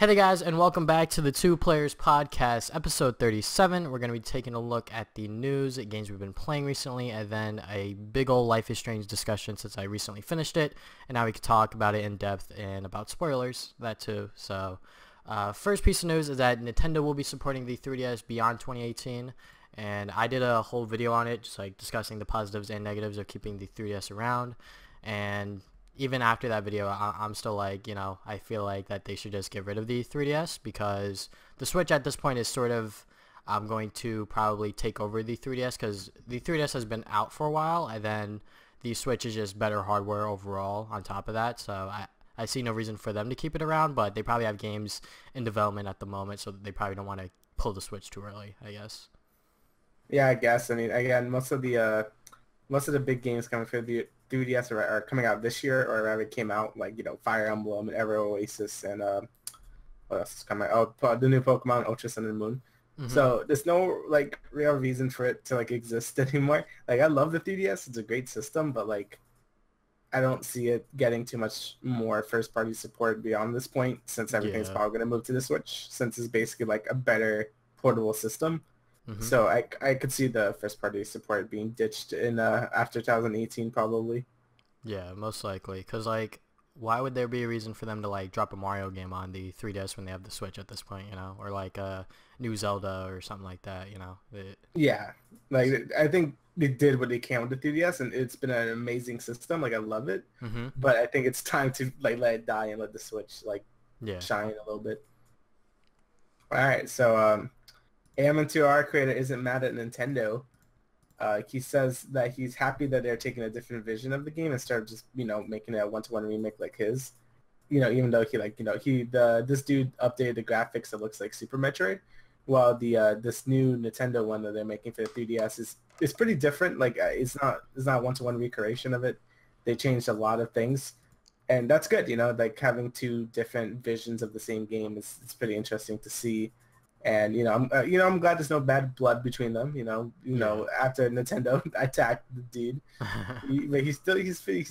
Hey there guys, and welcome back to the Two Players Podcast, episode 37. We're going to be taking a look at the news, games we've been playing recently, and then a big old Life is Strange discussion since I recently finished it, and now we can talk about it in depth and about spoilers, that too. So, first piece of news is that Nintendo will be supporting the 3DS beyond 2018, and I did a whole video on it, just like discussing the positives and negatives of keeping the 3DS around, and even after that video, I'm still like, I feel like that they should just get rid of the 3DS because the Switch at this point is sort of going to probably take over the 3DS because the 3DS has been out for a while, and then the Switch is just better hardware overall on top of that. So I see no reason for them to keep it around, but they probably have games in development at the moment, so they probably don't want to pull the Switch too early, I guess. Yeah, I guess. I mean, again, most of the big games coming for the 3DS are coming out this year, or already came out, like, Fire Emblem, Ever Oasis, and what else is coming out? Oh, the new Pokemon, Ultra Sun and Moon. So there's no, like, real reason for it to, like, exist anymore. Like, I love the 3DS. It's a great system, but, like, I don't see it getting too much more first-party support beyond this point, since everything's probably going to move to the Switch, since it's basically, like, a better portable system. So I could see the first party support being ditched in after 2018 probably. Yeah, most likely. Because, like, why would there be a reason for them to, like, drop a Mario game on the 3DS when they have the Switch at this point, Or, like, a new Zelda or something like that, Yeah. Like, I think they did what they can with the 3DS, and it's been an amazing system. Like, I love it. But I think it's time to, like, let it die and let the Switch, like, shine a little bit. All right, so AM2R creator isn't mad at Nintendo. He says that he's happy that they're taking a different vision of the game instead of just, making it a one-to-one remake like his. Even though this dude updated the graphics that looks like Super Metroid, while the this new Nintendo one that they're making for the 3DS is pretty different. Like, it's not one-to-one recreation of it. They changed a lot of things, and that's good. Like, having two different visions of the same game is pretty interesting to see. And I'm glad there's no bad blood between them. After Nintendo attacked the dude, but he's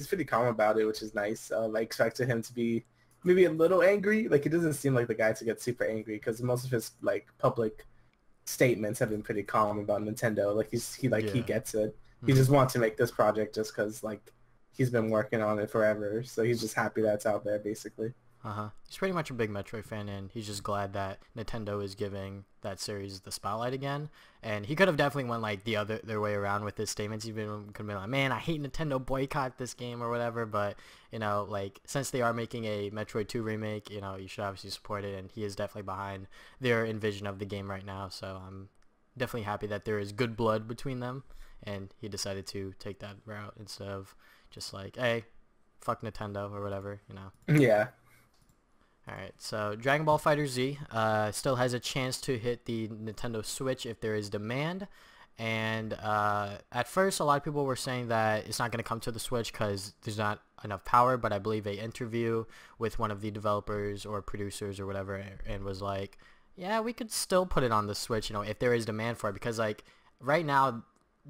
pretty calm about it, which is nice. I expected him to be maybe a little angry. Like, he doesn't seem like the guy to get super angry because most of his, like, public statements have been pretty calm about Nintendo. Like, he gets it. He just wants to make this project just because, like, he's been working on it forever. So he's just happy that it's out there, basically. He's pretty much a big Metroid fan, and he's just glad that Nintendo is giving that series the spotlight again. And he could have definitely went, like, their way around with his statements. He could have been like, man, I hate Nintendo, boycott this game or whatever. But, like, since they are making a Metroid 2 remake, you should obviously support it. And he is definitely behind their envision of the game right now. So I'm definitely happy that there is good blood between them. And he decided to take that route instead of just like, hey, fuck Nintendo or whatever, Yeah. Alright, so Dragon Ball FighterZ still has a chance to hit the Nintendo Switch if there is demand. And at first, a lot of people were saying that it's not going to come to the Switch because there's not enough power. But I believe an interview with one of the developers or producers or whatever and was like, yeah, we could still put it on the Switch, if there is demand for it. Because, like, right now,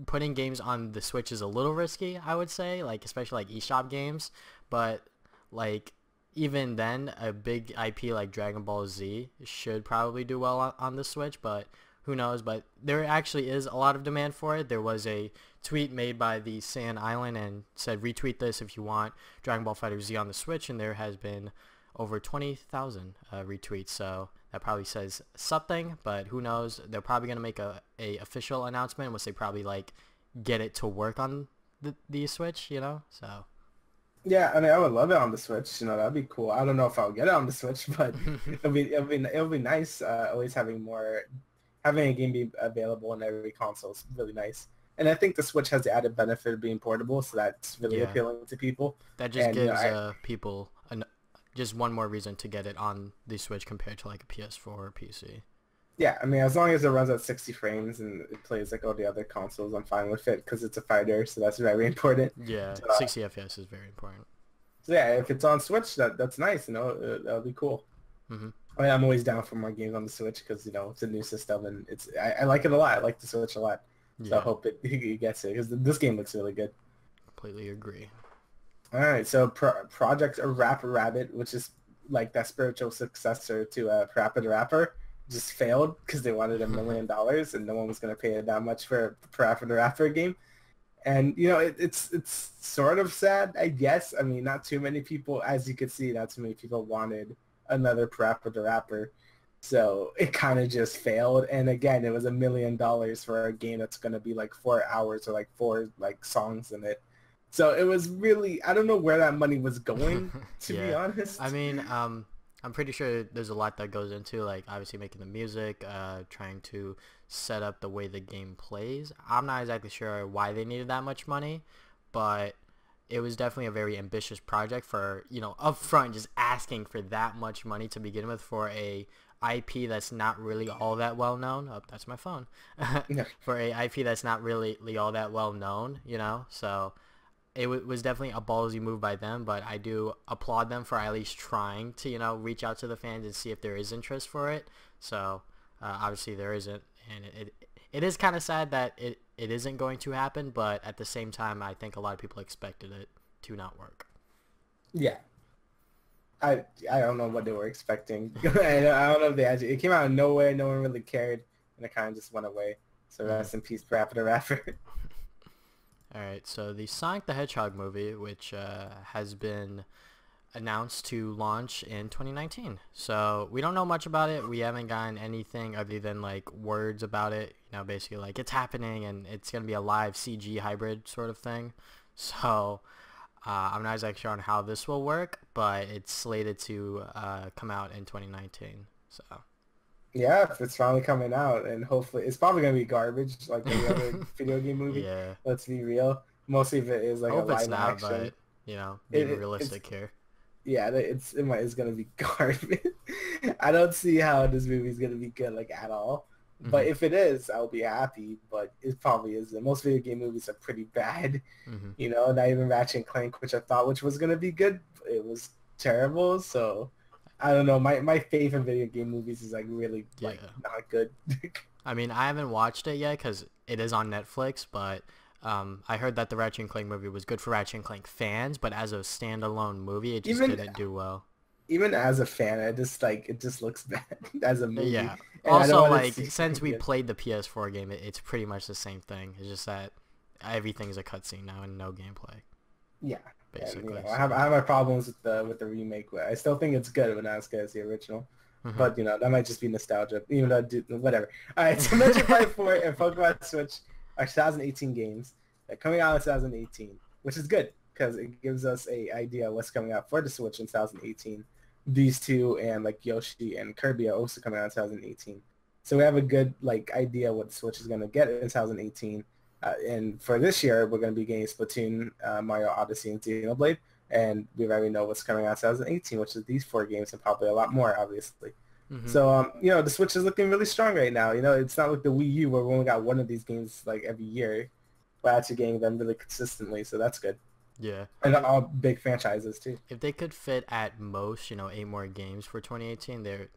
putting games on the Switch is a little risky, I would say. Like, especially, like, eShop games. But, like, even then, a big IP like Dragon Ball Z should probably do well on the Switch, but who knows. But there actually is a lot of demand for it. There was a tweet made by the Sand Island and said, retweet this if you want Dragon Ball FighterZ on the Switch, and there has been over 20,000 retweets, so that probably says something, but who knows. They're probably going to make a official announcement once they probably, like, get it to work on the Switch, so... Yeah, I mean, I would love it on the Switch. That'd be cool. I don't know if I'll get it on the Switch, but it'll be nice. Always having a game be available on every console is really nice. And I think the Switch has the added benefit of being portable, so that's really appealing to people. That just gives people just one more reason to get it on the Switch compared to, like, a PS4 or PC. Yeah, I mean, as long as it runs at 60 frames and it plays like all the other consoles, I'm fine with it because it's a fighter, so that's very important. Yeah, 60 FPS is very important. So yeah, if it's on Switch, that's nice. That'll be cool. I mean, I'm always down for more games on the Switch because it's a new system and I like it a lot. I like the Switch a lot, so I hope it gets it because this game looks really good. Completely agree. All right, so Project Rap Rabbit, which is like that spiritual successor to Parappa the Rapper just failed because they wanted $1 million and no one was going to pay that much for a Parappa the Rapper game. And, you know, it's sort of sad, I guess. I mean, not too many people, as you could see, not too many people wanted another Parappa the Rapper. So it kind of just failed. And again, it was $1 million for a game that's going to be like 4 hours or like 4 like songs in it. So it was really, I don't know where that money was going, to be honest. I mean, I'm pretty sure there's a lot that goes into, like, obviously making the music, trying to set up the way the game plays. I'm not exactly sure why they needed that much money, but it was definitely a very ambitious project for, you know, upfront just asking for that much money to begin with for a IP that's not really all that well known. Oh, that's my phone. For a IP that's not really all that well known, you know, so it was definitely a ballsy move by them, but I do applaud them for at least trying to, you know, reach out to the fans and see if there is interest for it. So obviously there isn't, and it is kind of sad that it isn't going to happen, but at the same time, I think a lot of people expected it to not work. Yeah. I don't know what they were expecting. I don't know if they actually, it came out of nowhere, no one really cared, and it kind of just went away. So rest in peace, Parappa the Rapper. Alright, so the Sonic the Hedgehog movie, which has been announced to launch in 2019. So we don't know much about it. We haven't gotten anything other than like words about it. You know, basically like it's happening and it's going to be a live CG hybrid sort of thing. So I'm not exactly sure on how this will work, but it's slated to come out in 2019. So. Yeah, if it's finally coming out, and hopefully it's probably gonna be garbage like any other video game movie. Yeah. Let's be real. Mostly if it is like a live action. But, you know, being realistic here. Yeah, it's gonna be garbage. I don't see how this movie is gonna be good like at all. But if it is, I'll be happy. But it probably isn't. Most video game movies are pretty bad. You know, not even Ratchet and Clank, which was gonna be good, it was terrible. So. I don't know. My faith in video game movies is like really like not good. I mean, I haven't watched it yet because it is on Netflix, but I heard that the Ratchet and Clank movie was good for Ratchet and Clank fans, but as a standalone movie, it just didn't do well. Even as a fan, it just looks bad as a movie. Yeah. And also, like since we played the PS4 game, it's pretty much the same thing. It's just that everything's a cutscene now and no gameplay. Yeah. Basically, I have my problems with the remake. I still think it's good, but not as good as the original. But you know, that might just be nostalgia. Even though whatever. All right, so Metroid Prime 4 and Pokemon Switch are 2018 games. They're coming out in 2018, which is good because it gives us a idea of what's coming out for the Switch in 2018. These two and like Yoshi and Kirby are also coming out in 2018. So we have a good like idea what the Switch is going to get in 2018. And for this year, we're going to be getting Splatoon, Mario Odyssey, and Xenoblade. And we already know what's coming out in 2018, which is these 4 games and probably a lot more, obviously. So, you know, the Switch is looking really strong right now. You know, it's not like the Wii U where we only got one of these games like every year. We're actually getting them really consistently, so that's good. Yeah. And all big franchises, too. If they could fit at most, you know, 8 more games for 2018, they're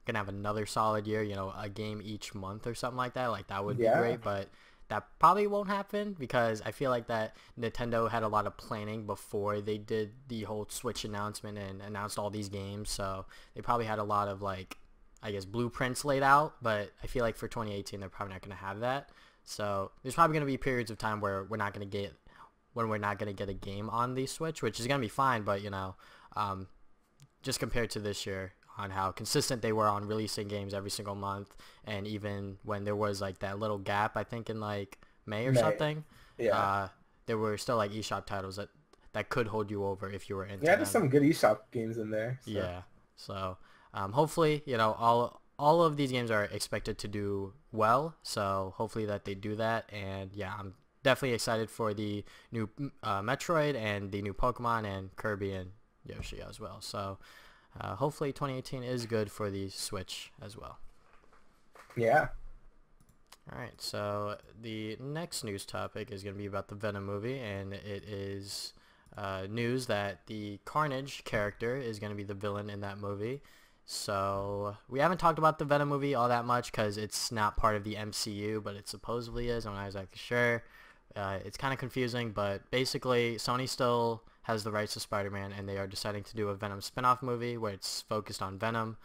going to have another solid year, you know, a game each month or something like that. Like, that would be great, but that probably won't happen because I feel like that Nintendo had a lot of planning before they did the whole Switch announcement and announced all these games. So they probably had a lot of like, I guess, blueprints laid out, but I feel like for 2018, they're probably not going to have that. So there's probably going to be periods of time where we're not going to get a game on the Switch, which is going to be fine. But, you know, just compared to this year, on how consistent they were on releasing games every single month, and even when there was like that little gap, I think in like May or something, there were still like eShop titles that could hold you over if you were into them. There's some good eShop games in there. So. Yeah, so hopefully, you know, all of these games are expected to do well, so hopefully that they do that. And yeah, I'm definitely excited for the new Metroid and the new Pokemon and Kirby and Yoshi as well. So hopefully 2018 is good for the Switch as well. Yeah. Alright, so the next news topic is going to be about the Venom movie, and it is news that the Carnage character is going to be the villain in that movie. So we haven't talked about the Venom movie all that much because it's not part of the MCU, but it supposedly is. I'm not exactly sure. It's kind of confusing, but basically Sony still has the rights to Spider-Man, and they are deciding to do a Venom spin-off movie where it's focused on Venom,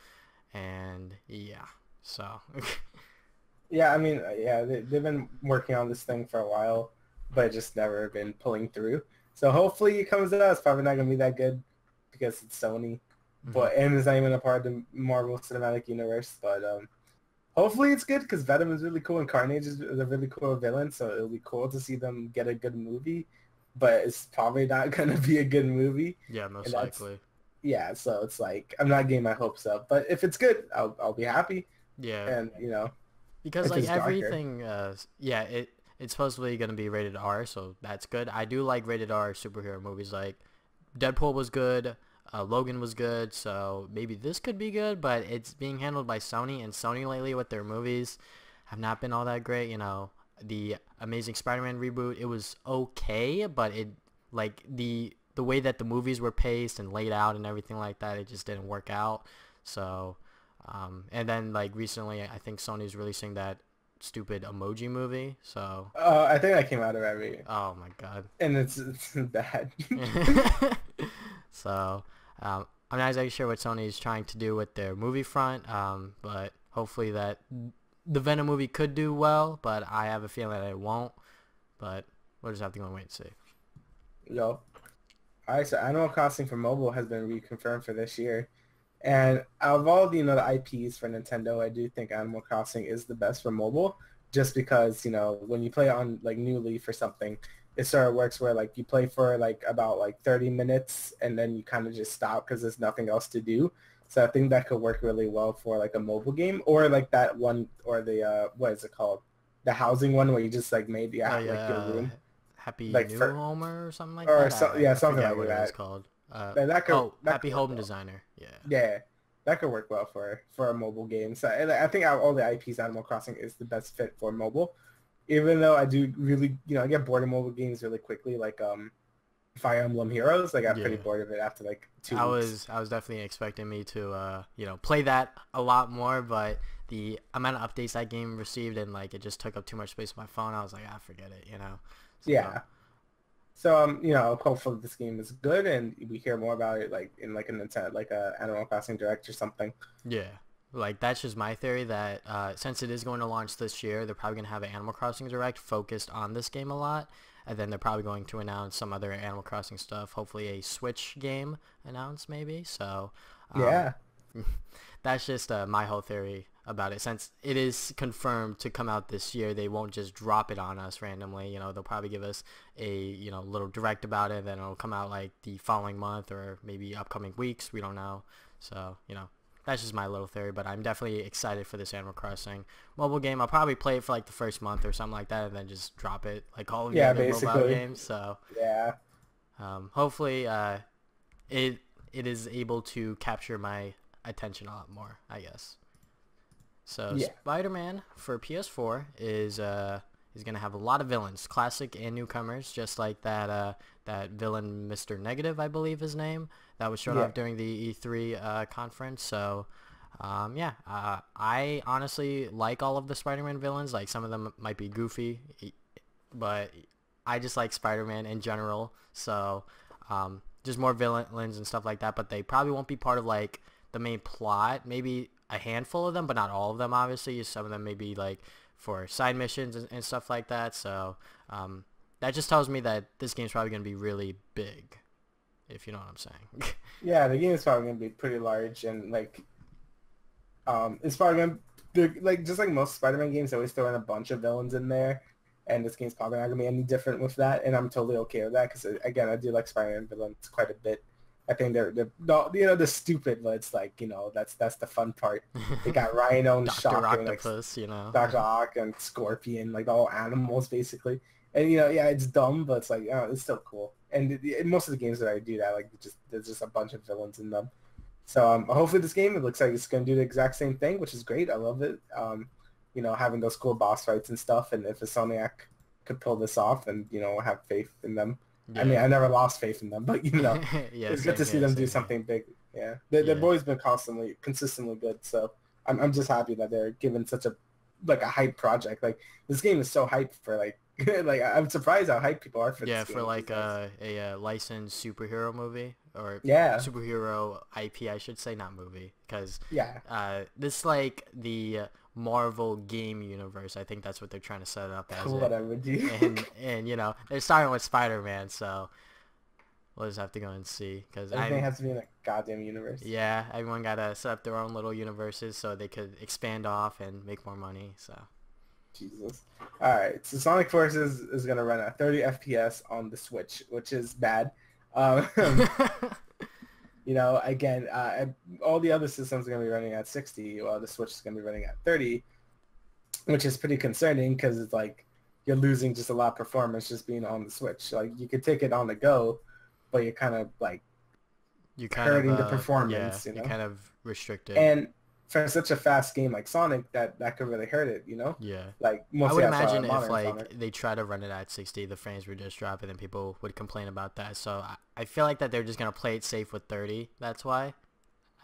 and yeah, so. Yeah, I mean, yeah, they've been working on this thing for a while, but just never been pulling through. So hopefully it comes out. It's probably not gonna be that good because it's Sony, but and it's not even a part of the Marvel Cinematic Universe. But hopefully it's good because Venom is really cool and Carnage is a really cool villain. So it'll be cool to see them get a good movie, but it's probably not gonna be a good movie. Yeah, most likely. Yeah, so it's like I'm not getting my hopes up, but if it's good, I'll be happy. Yeah, and because like everything, it's supposedly gonna be rated R, so that's good. I do like rated R superhero movies. Like Deadpool was good, Logan was good, so maybe this could be good. But it's being handled by Sony, and Sony lately with their movies have not been all that great. The Amazing Spider-Man reboot, it was okay, but it like the way that the movies were paced and laid out and everything like that, it just didn't work out. So. And then like recently, I think Sony's releasing that stupid emoji movie. So. I think that came out already. Oh my god. And it's bad. So, I'm not exactly sure what Sony's trying to do with their movie front. But hopefully that the Venom movie could do well, but I have a feeling that it won't. But we'll just have to go and wait and see. Yo. Alright, so Animal Crossing for mobile has been reconfirmed for this year. And out of all the IPs for Nintendo, I do think Animal Crossing is the best for mobile, just because when you play on like New Leaf or something, it sort of works where like you play for like about like 30 minutes and then you kind of just stop because there's nothing else to do. So I think that could work really well for like a mobile game, or like that one, or the what is it called, the housing one where you just like made like your room. Happy like New Homer or something like or that. Something like what that. it was called. Happy Home Designer. Yeah. Yeah, that could work well for a mobile game. So I think out of all the IPs, Animal Crossing is the best fit for mobile. Even though I do really, I get bored of mobile games really quickly, like Fire Emblem Heroes. I got pretty bored of it after like 2 weeks. I was definitely expecting me to play that a lot more, but the amount of updates that game received and like it just took up too much space on my phone. I was like, forget it. So, yeah. So hopefully this game is good and we hear more about it like in like a Animal Crossing Direct or something. Yeah. Like that's just my theory that since it is going to launch this year, they're probably going to have an Animal Crossing Direct focused on this game a lot, and then they're probably going to announce some other Animal Crossing stuff, hopefully a Switch game announced maybe. So yeah. That's just my whole theory about it. Since it is confirmed to come out this year, they won't just drop it on us randomly. They'll probably give us a little direct about it, then it'll come out like the following month or maybe upcoming weeks. We don't know. So that's just my little theory, but I'm definitely excited for this Animal Crossing mobile game. I'll probably play it for like the first month or something like that, and then just drop it like all of the other mobile games. So yeah. Hopefully it is able to capture my attention a lot more, I guess. So yeah. Spider-Man for PS4 is gonna have a lot of villains, classic and newcomers, just like that villain Mr. Negative, I believe his name, that was shown off during the E3 conference. So I honestly like all of the Spider-Man villains. Like some of them might be goofy, but I just like Spider-Man in general. So just more villains and stuff like that, but they probably won't be part of like the main plot. Maybe a handful of them, but not all of them, obviously. Some of them may be like for side missions and stuff like that. So that just tells me that this game's probably going to be really big, if you know what I'm saying. Yeah, the game is probably going to be pretty large, and like it's probably going to, like, just like most Spider-Man games, they always throw in a bunch of villains in there, and this game's probably not going to be any different with that, and I'm totally okay with that because, again, I do like Spider-Man villains quite a bit. I think they're stupid, but it's like, that's the fun part. They got Rhino and Dr. Octopus, Dr. Ock and Scorpion, like all animals basically. And it's dumb, but it's like it's still cool. And most of the games that I do that, like there's just a bunch of villains in them. So hopefully this game, it looks like it's gonna do the exact same thing, which is great. I love it. Having those cool boss fights and stuff, and if Sonic could pull this off, and have faith in them. Yeah. I mean, I never lost faith in them, but it's good to see them do something big. Yeah, they've always been consistently good. So I'm just happy that they're given such a hype project. Like this game is so hyped for like Like I'm surprised how hyped people are for this Yeah, game for like these days. a licensed superhero movie or Yeah, superhero IP, I should say, not movie, because yeah. this like the Marvel game universe. I think that's what they're trying to set it up as it, Whatever, dude. and you know they're starting with Spider-Man, so we'll just have to go and see. Cause Everything has to be in a goddamn universe. yeah, everyone gotta set up their own little universes so they could expand off and make more money. So. Jesus. All right, so Sonic Forces is gonna run at 30 FPS on the Switch, which is bad. Um, you know, again, all the other systems are gonna be running at 60, while the Switch is gonna be running at 30, which is pretty concerning because it's like you're losing just a lot of performance just being on the Switch. Like you could take it on the go, but you're kind of like you kind of hurting the yeah, performance, you you know. kind of restricted. And for such a fast game like Sonic, that could really hurt it, you know? Yeah. Like I mostly would that's imagine if modern like Sonic. they try to run it at 60, the frames would just drop and then people would complain about that. So I feel like that they're just gonna play it safe with 30. That's why.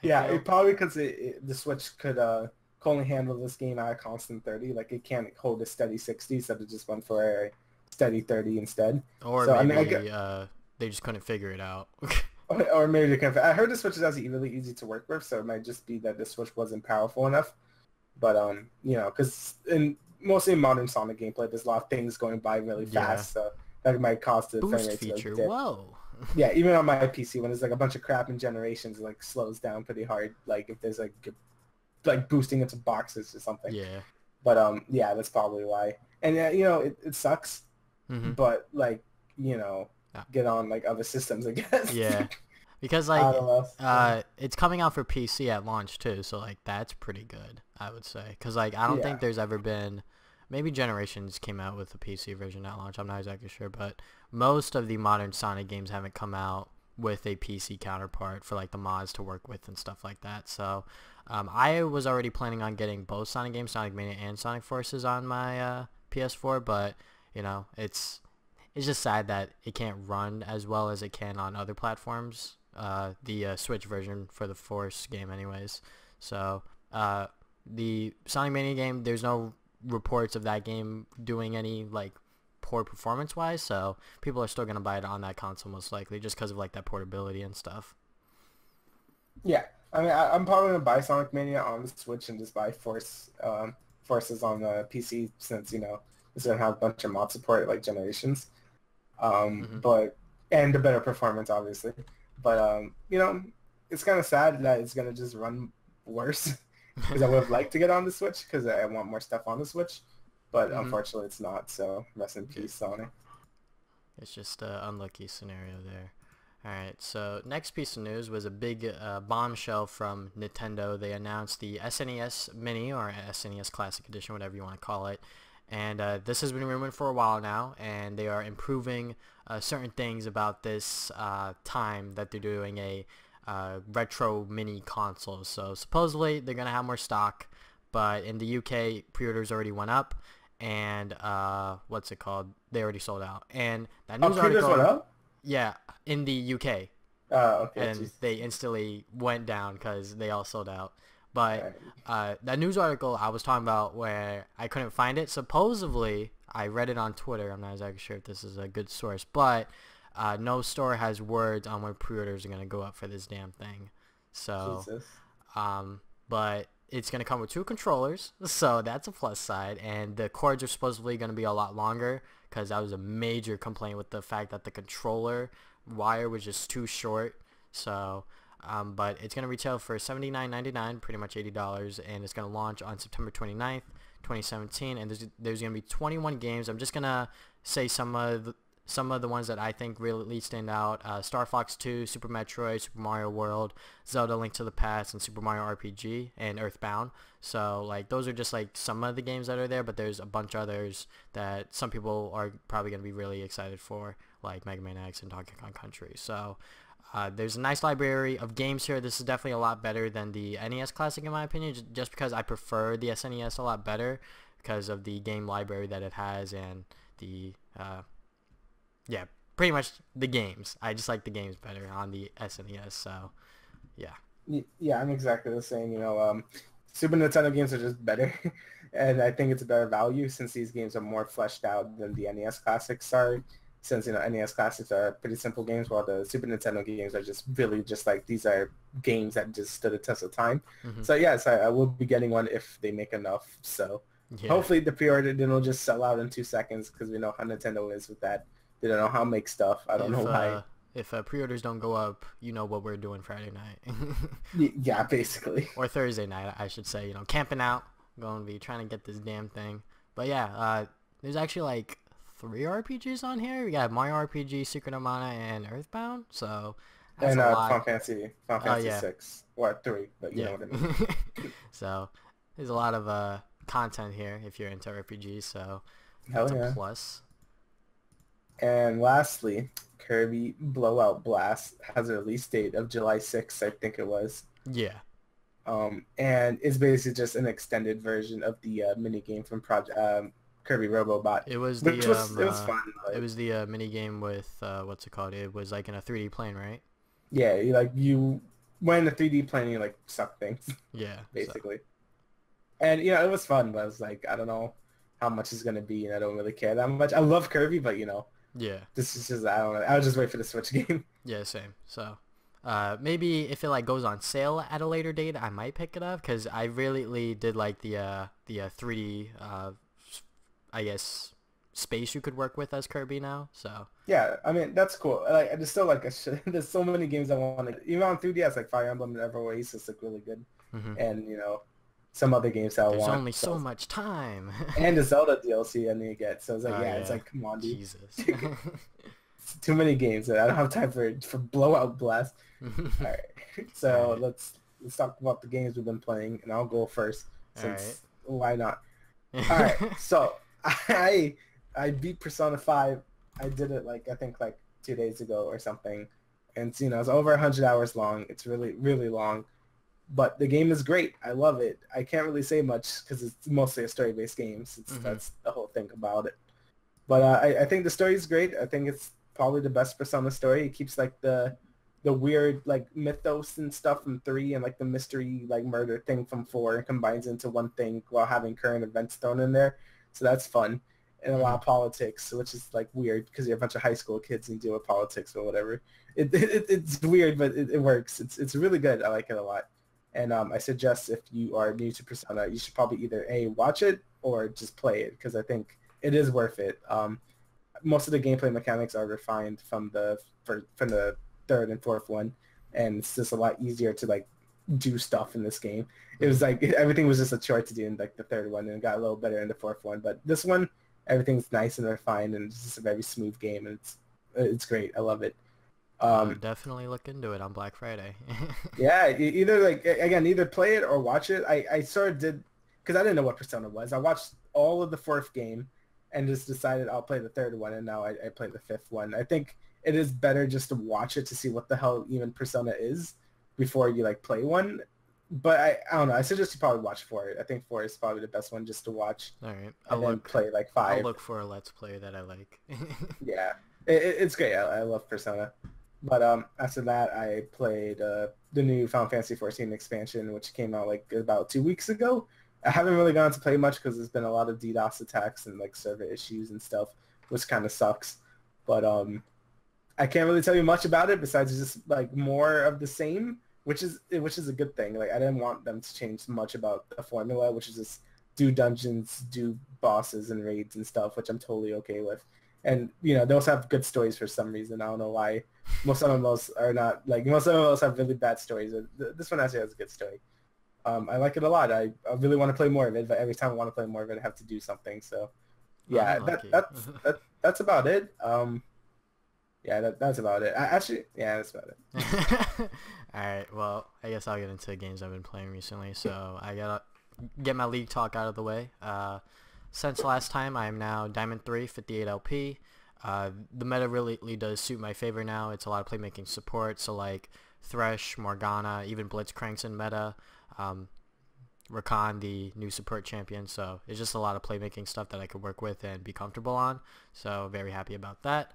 Yeah, it probably because the Switch could only handle this game at a constant 30. Like it can't hold a steady 60, so it just went for a steady 30 instead. Or So maybe I mean, they just couldn't figure it out. or maybe they can. I heard the Switch is actually really easy to work with, so it might just be that the Switch wasn't powerful enough. But you know, because in mostly in modern Sonic gameplay, there's a lot of things going by really fast, so that might cause the frame Boost rate to feature. dip. Whoa. Yeah, even on my PC, when there's like a bunch of crap in generations, it like slows down pretty hard. Like if there's like boosting into boxes or something. Yeah. But yeah, that's probably why. And yeah, you know, it sucks, but like you know, get on like other systems, I guess. Yeah. Because like it's coming out for PC at launch too, so like that's pretty good, I would say. Cuz like I don't think there's ever been, maybe Generations came out with the PC version at launch, I'm not exactly sure, but most of the modern Sonic games haven't come out with a PC counterpart for like the mods to work with and stuff like that. So I was already planning on getting both Sonic games, Sonic Mania and Sonic Forces on my PS4, but you know, it's just sad that it can't run as well as it can on other platforms. The Switch version for the Force game anyways. So the Sonic Mania game, there's no reports of that game doing any like poor performance wise, so people are still gonna buy it on that console most likely just because of like that portability and stuff. Yeah, I mean, I'm probably gonna buy Sonic Mania on the Switch and just buy Forces on the PC since you know it's gonna have a bunch of mod support like Generations, but and the better performance obviously. But you know, it's kind of sad that it's gonna just run worse because I would have liked to get on the Switch because I want more stuff on the Switch, but unfortunately it's not. So rest in peace, Sonic. It's just an unlucky scenario there. Alright, so next piece of news was a big bombshell from Nintendo. They announced the SNES Mini, or SNES Classic Edition, whatever you want to call it. And this has been rumored for a while now, and they are improving certain things about this time that they're doing a retro mini console. So supposedly they're going to have more stock, but in the UK, pre-orders already went up, and what's it called? They already sold out. And that news pre-orders went up? Yeah, in the UK. Oh, okay. And they instantly went down because they all sold out. But that news article I was talking about where I couldn't find it, supposedly, I read it on Twitter. I'm not exactly sure if this is a good source, but no store has words on when pre-orders are going to go up for this damn thing. So, but it's going to come with 2 controllers, so that's a plus side. And the cords are supposedly going to be a lot longer because that was a major complaint with the fact that the controller wire was just too short. So, but it's going to retail for $79.99, pretty much $80, and it's going to launch on September 29th, 2017, and there's going to be 21 games. I'm just going to say some of the ones that I think really stand out. Star Fox 2, Super Metroid, Super Mario World, Zelda Link to the Past, and Super Mario RPG, and Earthbound. So, like, those are just, like, some of the games that are there, but there's a bunch of others that some people are probably going to be really excited for, like Mega Man X and Donkey Kong Country. So, there's a nice library of games here. This is definitely a lot better than the NES Classic in my opinion, just because I prefer the SNES a lot better because of the game library that it has and the, yeah, pretty much the games. I just like the games better on the SNES, so, yeah. Yeah, I'm exactly the same, you know. Super Nintendo games are just better, and I think it's a better value since these games are more fleshed out than the NES classics are. Since NES classics are pretty simple games, while the Super Nintendo games are just really just like these are games that just stood the test of time. So yes, I will be getting one if they make enough. So hopefully the pre-order then will just sell out in 2 seconds because we know how Nintendo is with that. They don't know how to make stuff. I don't know why. If pre-orders don't go up, you know what we're doing Friday night. Yeah, basically. Or Thursday night, I should say. Camping out, going to be trying to get this damn thing. But yeah, there's actually like 3 RPGs on here. We got Mario RPG, Secret of Mana, and Earthbound. So that's and a lot. Final Fantasy 6 or 3, but you know what I mean. So there's a lot of content here if you're into RPGs. So Hell that's yeah. a plus. And lastly, Kirby Blowout Blast has a release date of July 6th, I think it was. Yeah. And it's basically just an extended version of the mini game from Project Kirby Robobot. It was it was fun. But... It was the mini game with what's it called? It was like in a 3D plane, right? Yeah, you went in a 3D plane and you like suck things. Yeah. Basically. So. And it was fun, but I was like, I don't know how much it's gonna be, and I don't really care that much. I love Kirby, but yeah. This is just, I don't know. I'll just wait for the Switch game. Yeah, same. So, maybe if it like goes on sale at a later date, I might pick it up because I really did like the 3D, I guess, space you could work with as Kirby now. So. Yeah, I mean that's cool. Like, there's still like there's so many games I want to even on 3DS like Fire Emblem and Ever Oasis look really good, and some other games that I want. There's only so much time. And the Zelda DLC I need to get. So it's like, it's like, come on, dude. Jesus. Too many games that I don't have time for Blowout Blast. All right. So let's talk about the games we've been playing, and I'll go first since why not? All right. So I beat Persona 5. I did it I think 2 days ago or something, and it's over 100 hours long. It's really really long. But the game is great. I love it. I can't really say much because it's mostly a story-based game. That's the whole thing about it. But I think the story is great. I think it's probably the best Persona story. It keeps the weird mythos and stuff from 3 and the mystery murder thing from 4 and combines into one thing while having current events thrown in there. So that's fun. And a lot of politics, which is weird because you're a bunch of high school kids and deal with politics or whatever. It's weird, but it works. It's really good. I like it a lot. And I suggest if you are new to Persona, you should probably either watch it or just play it because I think it is worth it. Most of the gameplay mechanics are refined from the 3rd and 4th one, and it's just a lot easier to do stuff in this game. It was everything was just a chore to do in the 3rd one, and it got a little better in the 4th one. But this one, everything's nice and refined, and it's just a very smooth game, and it's great. I love it. Definitely look into it on Black Friday. Yeah, either play it or watch it. I sort of did because I didn't know what Persona was. I watched all of the 4th game and just decided I'll play the 3rd one, and now I play the 5th one. I think it is better just to watch it to see what the hell even Persona is before you play one. But I don't know. I suggest you probably watch 4. I think 4 is probably the best one just to watch. All right, and then play 5. I'll look for a Let's Play that I like. Yeah, it's great. I love Persona. But after that, I played the new Final Fantasy 14 expansion, which came out about 2 weeks ago. I haven't really gone to play much because there's been a lot of DDoS attacks and server issues and stuff, which kind of sucks. But I can't really tell you much about it besides just more of the same, which is a good thing. I didn't want them to change much about the formula, which is just do dungeons, do bosses and raids and stuff, which I'm totally okay with. And they also have good stories for some reason. I don't know why. Most MMOs are not most MMOs have really bad stories. This one actually has a good story. I like it a lot. I really want to play more of it, but every time I want to play more of it, I have to do something. So yeah, that's about it. That's about it. That's about it. All right. Well, I guess I'll get into games I've been playing recently. So I gotta get my league talk out of the way. Since last time, I am now Diamond 3, 58 LP. The meta really does suit my favor now. It's a lot of playmaking support, so Thresh, Morgana, even Blitzcrank's in meta. Rakan, the new support champion, so it's just a lot of playmaking stuff that I could work with and be comfortable on, so very happy about that.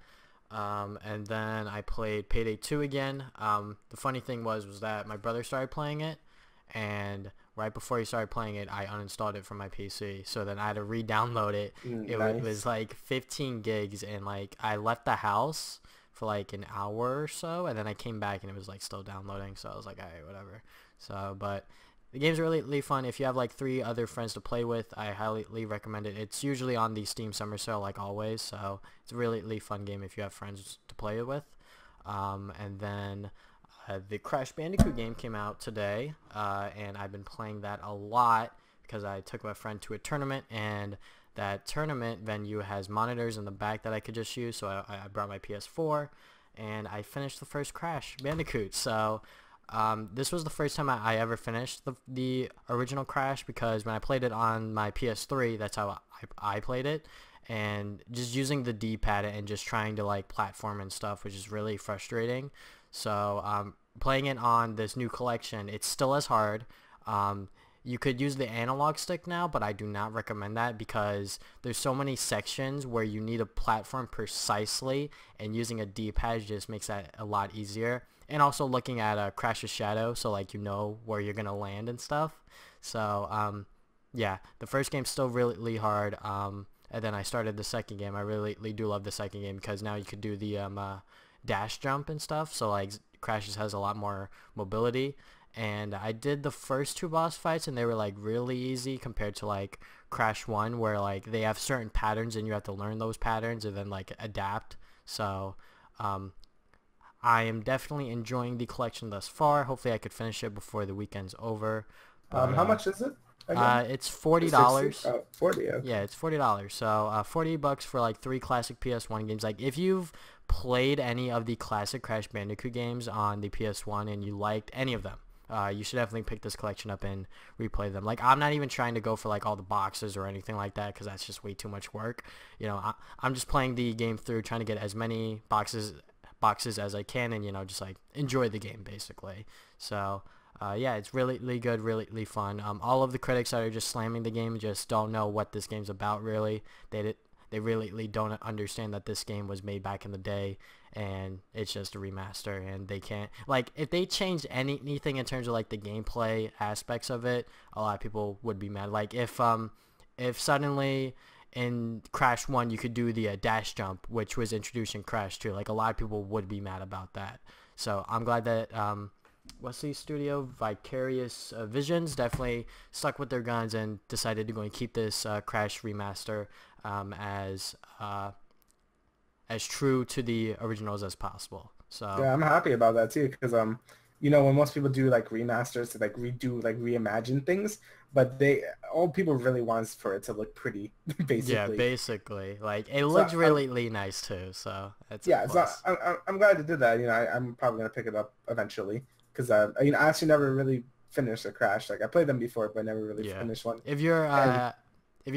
And then I played Payday 2 again. The funny thing was that my brother started playing it, and right before he started playing it, I uninstalled it from my PC. So then I had to re-download it. It was like 15 gigs, and like I left the house for like an hour or so, and then I came back and it was like still downloading. So I was like, all right, whatever. So, but the game's really fun. If you have like 3 other friends to play with, I highly recommend it. It's usually on the Steam Summer Sale like always, so it's a really fun game if you have friends to play it with. And then the Crash Bandicoot game came out today, and I've been playing that a lot because I took my friend to a tournament, and that tournament venue has monitors in the back that I could just use, so I brought my PS4, and I finished the first Crash Bandicoot. So this was the first time I ever finished the original Crash, because when I played it on my PS3, that's how I played it, and just using the D-pad and just trying to like platform and stuff, which is really frustrating. So playing it on this new collection, it's still as hard. You could use the analog stick now, but I do not recommend that because there's so many sections where you need a platform precisely, and using a D-pad just makes that a lot easier. And also looking at Crash's shadow, so like you know where you're gonna land and stuff. So yeah, the first game's still really hard. And then I started the second game. I really do love the second game because now you could do the dash jump and stuff. So like Crash has a lot more mobility. And I did the first 2 boss fights, and they were like really easy compared to like Crash 1, where like they have certain patterns and you have to learn those patterns and then like adapt. So I am definitely enjoying the collection thus far. Hopefully I could finish it before the weekend's over. But, how much is it again? It's $40. 40, okay. Yeah, it's $40. So $40 for like 3 classic PS1 games. Like if you've played any of the classic Crash Bandicoot games on the PS1 and you liked any of them, you should definitely pick this collection up and replay them. Like I'm not even trying to go for like all the boxes or anything like that, because that's just way too much work. You know, I'm just playing the game through, trying to get as many boxes as I can, and you know, just like enjoy the game basically. So yeah, it's really good, really fun. All of the critics that are just slamming the game just don't know what this game's about really. They really don't understand that this game was made back in the day, and it's just a remaster, and they can't, like, if they changed anything in terms of like the gameplay aspects of it, a lot of people would be mad. Like if suddenly in Crash 1 you could do the dash jump, which was introduced in Crash 2, like a lot of people would be mad about that. So I'm glad that what's the studio, Vicarious Visions, definitely stuck with their guns and decided to go and keep this Crash remaster as true to the originals as possible. So yeah, I'm happy about that too, because you know, when most people do like remasters to like redo, like reimagine things, but all people really want is for it to look pretty, basically. Yeah, basically, like it looks really nice too. So that's yeah. So I'm glad to do that. You know, I'm probably gonna pick it up eventually, because you know, I actually never really finished a Crash. Like I played them before, but I never really finished one. If you're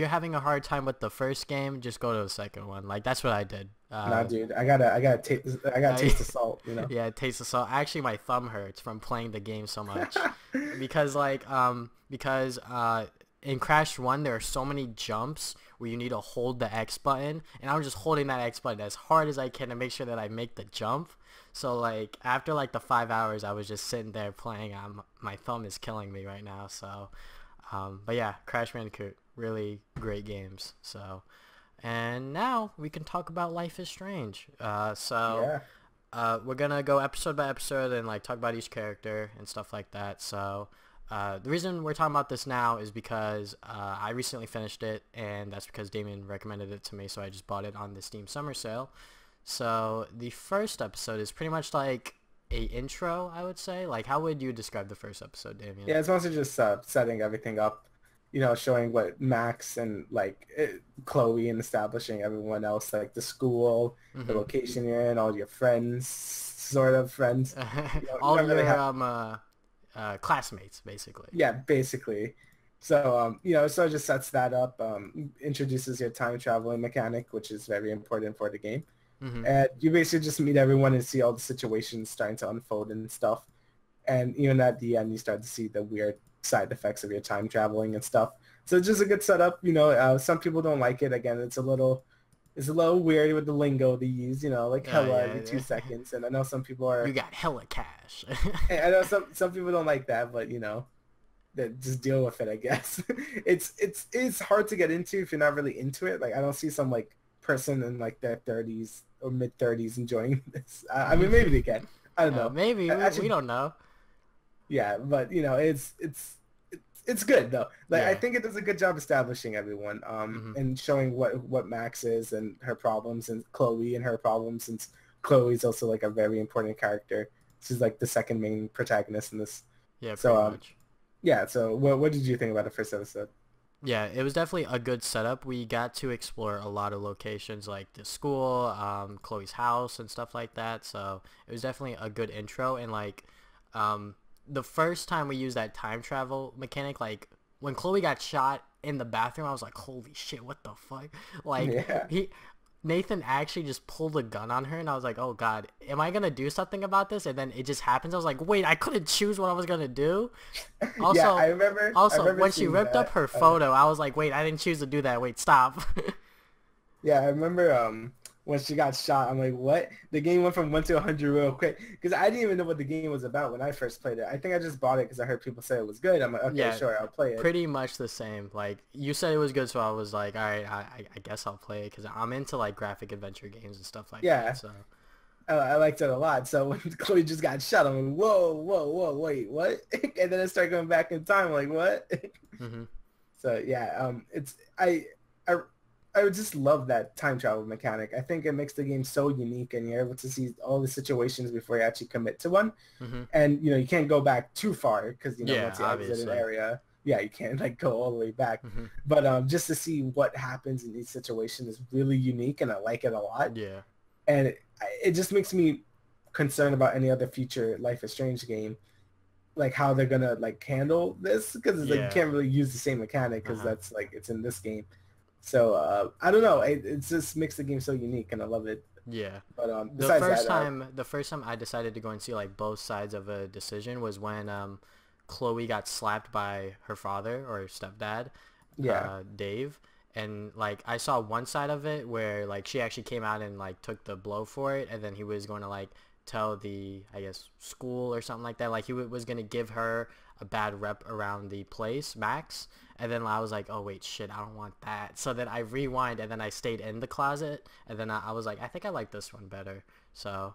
having a hard time with the first game, just go to the second one. Like that's what I did. Nah, dude, I gotta taste the salt. You know. Yeah, taste the salt. Actually, my thumb hurts from playing the game so much because in Crash 1 there are so many jumps where you need to hold the X button, and I'm just holding that X button as hard as I can to make sure that I make the jump. So like after like the 5 hours, I was just sitting there playing. My thumb is killing me right now. So, but yeah, Crash Bandicoot, really great games. So, and now we can talk about Life is Strange. We're gonna go episode by episode and like talk about each character and stuff like that. So the reason we're talking about this now is because I recently finished it, and that's because Damian recommended it to me, so I just bought it on the Steam Summer Sale. So the first episode is pretty much like a intro, I would say. Like, how would you describe the first episode, Damian? Yeah, it's mostly just setting everything up, you know, showing what Max and like Chloe, and establishing everyone else, like the school, the location you're in, all your friends, sort of friends. You know, all your classmates, basically. Yeah, basically. So, you know, so it just sets that up, introduces your time traveling mechanic, which is very important for the game. And you basically just meet everyone and see all the situations starting to unfold and stuff. And even at the end, you start to see the weird side effects of your time traveling and stuff. So it's just a good setup. You know, some people don't like it. Again, it's a little weird with the lingo they use, you know, like hella every 2 seconds. And I know some people are... You got hella cash. I know some people don't like that, but, you know, that just deal with it, I guess. It's hard to get into if you're not really into it. Like I don't see some like person in like their 30s or mid 30s enjoying this. I mean, maybe they can. I don't know. Maybe we don't know. Yeah, but you know, it's good though. Like I think it does a good job establishing everyone, and showing what Max is and her problems, and Chloe and her problems, since Chloe's also like a very important character. She's like the second main protagonist in this. Yeah, pretty so much. Yeah, so what did you think about the first episode? Yeah, it was definitely a good setup. We got to explore a lot of locations like the school, Chloe's house and stuff like that. So it was definitely a good intro. And like the first time we used that time travel mechanic, like when Chloe got shot in the bathroom, I was like, holy shit, what the fuck? Like Nathan actually just pulled a gun on her, and I was like, oh god, am I gonna do something about this? And then it just happens. I was like, wait, I couldn't choose what I was gonna do. Also, yeah, I remember when she ripped up her photo, I was like, wait, I didn't choose to do that. Wait, stop. Yeah, I remember when she got shot, I'm like, what? The game went from 1 to 100 real quick, because I didn't even know what the game was about when I first played it. I think I just bought it because I heard people say it was good. I'm like, okay, yeah, sure, I'll play it. Pretty much the same. Like, you said it was good, so I was like, all right, I guess I'll play it, because I'm into, like, graphic adventure games and stuff like that. So I liked it a lot. So when Chloe just got shot, I'm like, whoa, wait, what? And then I start going back in time, like, what? So, yeah, I would just love that time travel mechanic. I think it makes the game so unique, and you're able to see all the situations before you actually commit to one. And, you know, you can't go back too far because, you know, once you exit an area, you can't, like, go all the way back. But just to see what happens in each situation is really unique, and I like it a lot. Yeah. And it just makes me concerned about any other future Life is Strange game, like how they're going to, like, handle this, because like, you can't really use the same mechanic because that's, like, it's in this game. So I don't know. It just makes the game so unique, and I love it. Yeah. But the first time I decided to go and see like both sides of a decision was when Chloe got slapped by her father or stepdad, Dave, and like I saw one side of it where like she actually came out and like took the blow for it, and then he was going to like tell the school or something like that. Like he was going to give her a bad rep around the place, Max. And then I was like, oh, wait, shit, I don't want that. So then I rewind, and then I stayed in the closet. And then I was like, I think I like this one better. So,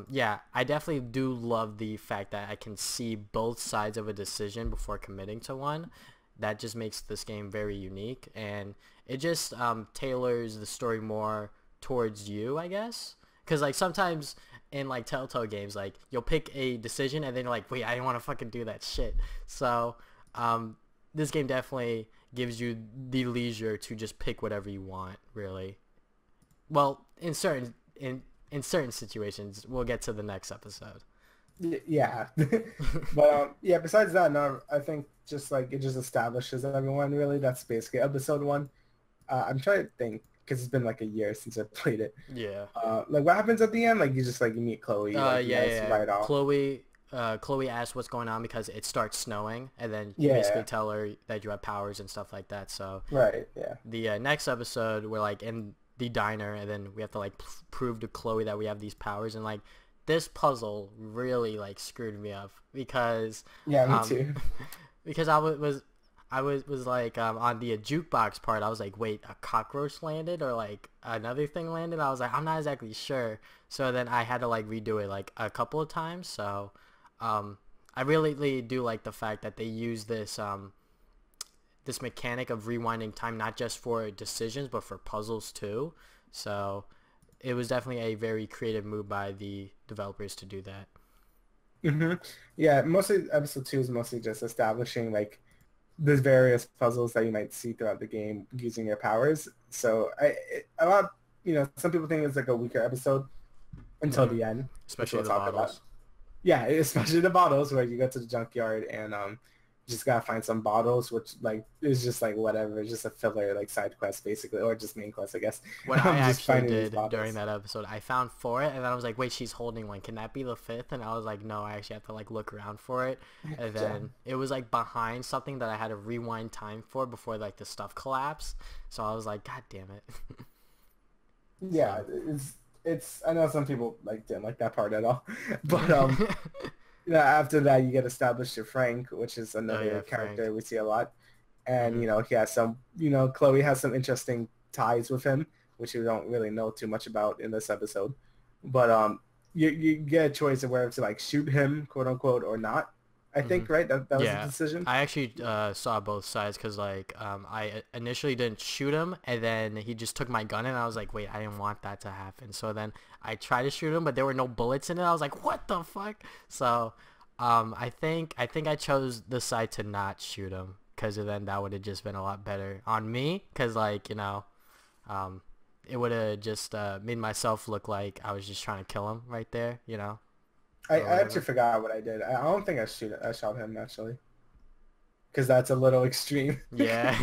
yeah, I definitely do love the fact that I can see both sides of a decision before committing to one. That just makes this game very unique. And it just tailors the story more towards you, I guess. Because, like, sometimes in, like, Telltale games, like, you'll pick a decision, and then you're like, wait, I didn't want to fucking do that shit. So, this game definitely gives you the leisure to just pick whatever you want, really. Well, in certain situations, we'll get to the next episode. Yeah. But yeah, besides that, no, I think just like it just establishes everyone, really. That's basically episode 1. I'm trying to think, because it's been like a year since I played it. Yeah. Like what happens at the end? Like you just like you meet Chloe. Right off. Chloe asks what's going on because it starts snowing, and then you basically tell her that you have powers and stuff like that. So the next episode, we're like in the diner, and then we have to like prove to Chloe that we have these powers, and like this puzzle really like screwed me up because me too. Because I was like on the jukebox part, I was like, wait, a cockroach landed or like another thing landed? I was like, I'm not exactly sure. So then I had to like redo it like a couple of times. So I really do like the fact that they use this this mechanic of rewinding time, not just for decisions but for puzzles too. So it was definitely a very creative move by the developers to do that. Yeah, mostly episode 2 is mostly just establishing like the various puzzles that you might see throughout the game using your powers. So some people think it's like a weaker episode until the end, especially the bottles. Yeah, especially the bottles, where you go to the junkyard and just gotta find some bottles, which like is just like whatever, it's just a filler like side quest basically, or just main quest, I guess. What I actually did during that episode, I found 4, and then I was like, wait, she's holding one. Can that be the 5th? And I was like, no, I actually have to like look around for it. And then it was like behind something that I had to rewind time for before like the stuff collapsed. So I was like, god damn it. Yeah, it's I know some people like didn't like that part at all, but after that you get established to Frank, which is Oh another yeah, character Frank. we see a lot. And, Mm-hmm. he has some, Chloe has some interesting ties with him, which we don't really know too much about in this episode. But you get a choice of whether to like shoot him, quote unquote, or not. I Mm-hmm. think, right? That was the Yeah, decision. I actually saw both sides because like I initially didn't shoot him and then he just took my gun and I was like, wait, I didn't want that to happen. So then I tried to shoot him, but there were no bullets in it. I was like, what the fuck? So I think I chose the side to not shoot him because then that would have just been a lot better on me because like um, it would have just made myself look like I was just trying to kill him right there, I, or I actually whatever. forgot what I did. I don't think I shot him actually, because that's a little extreme. Yeah.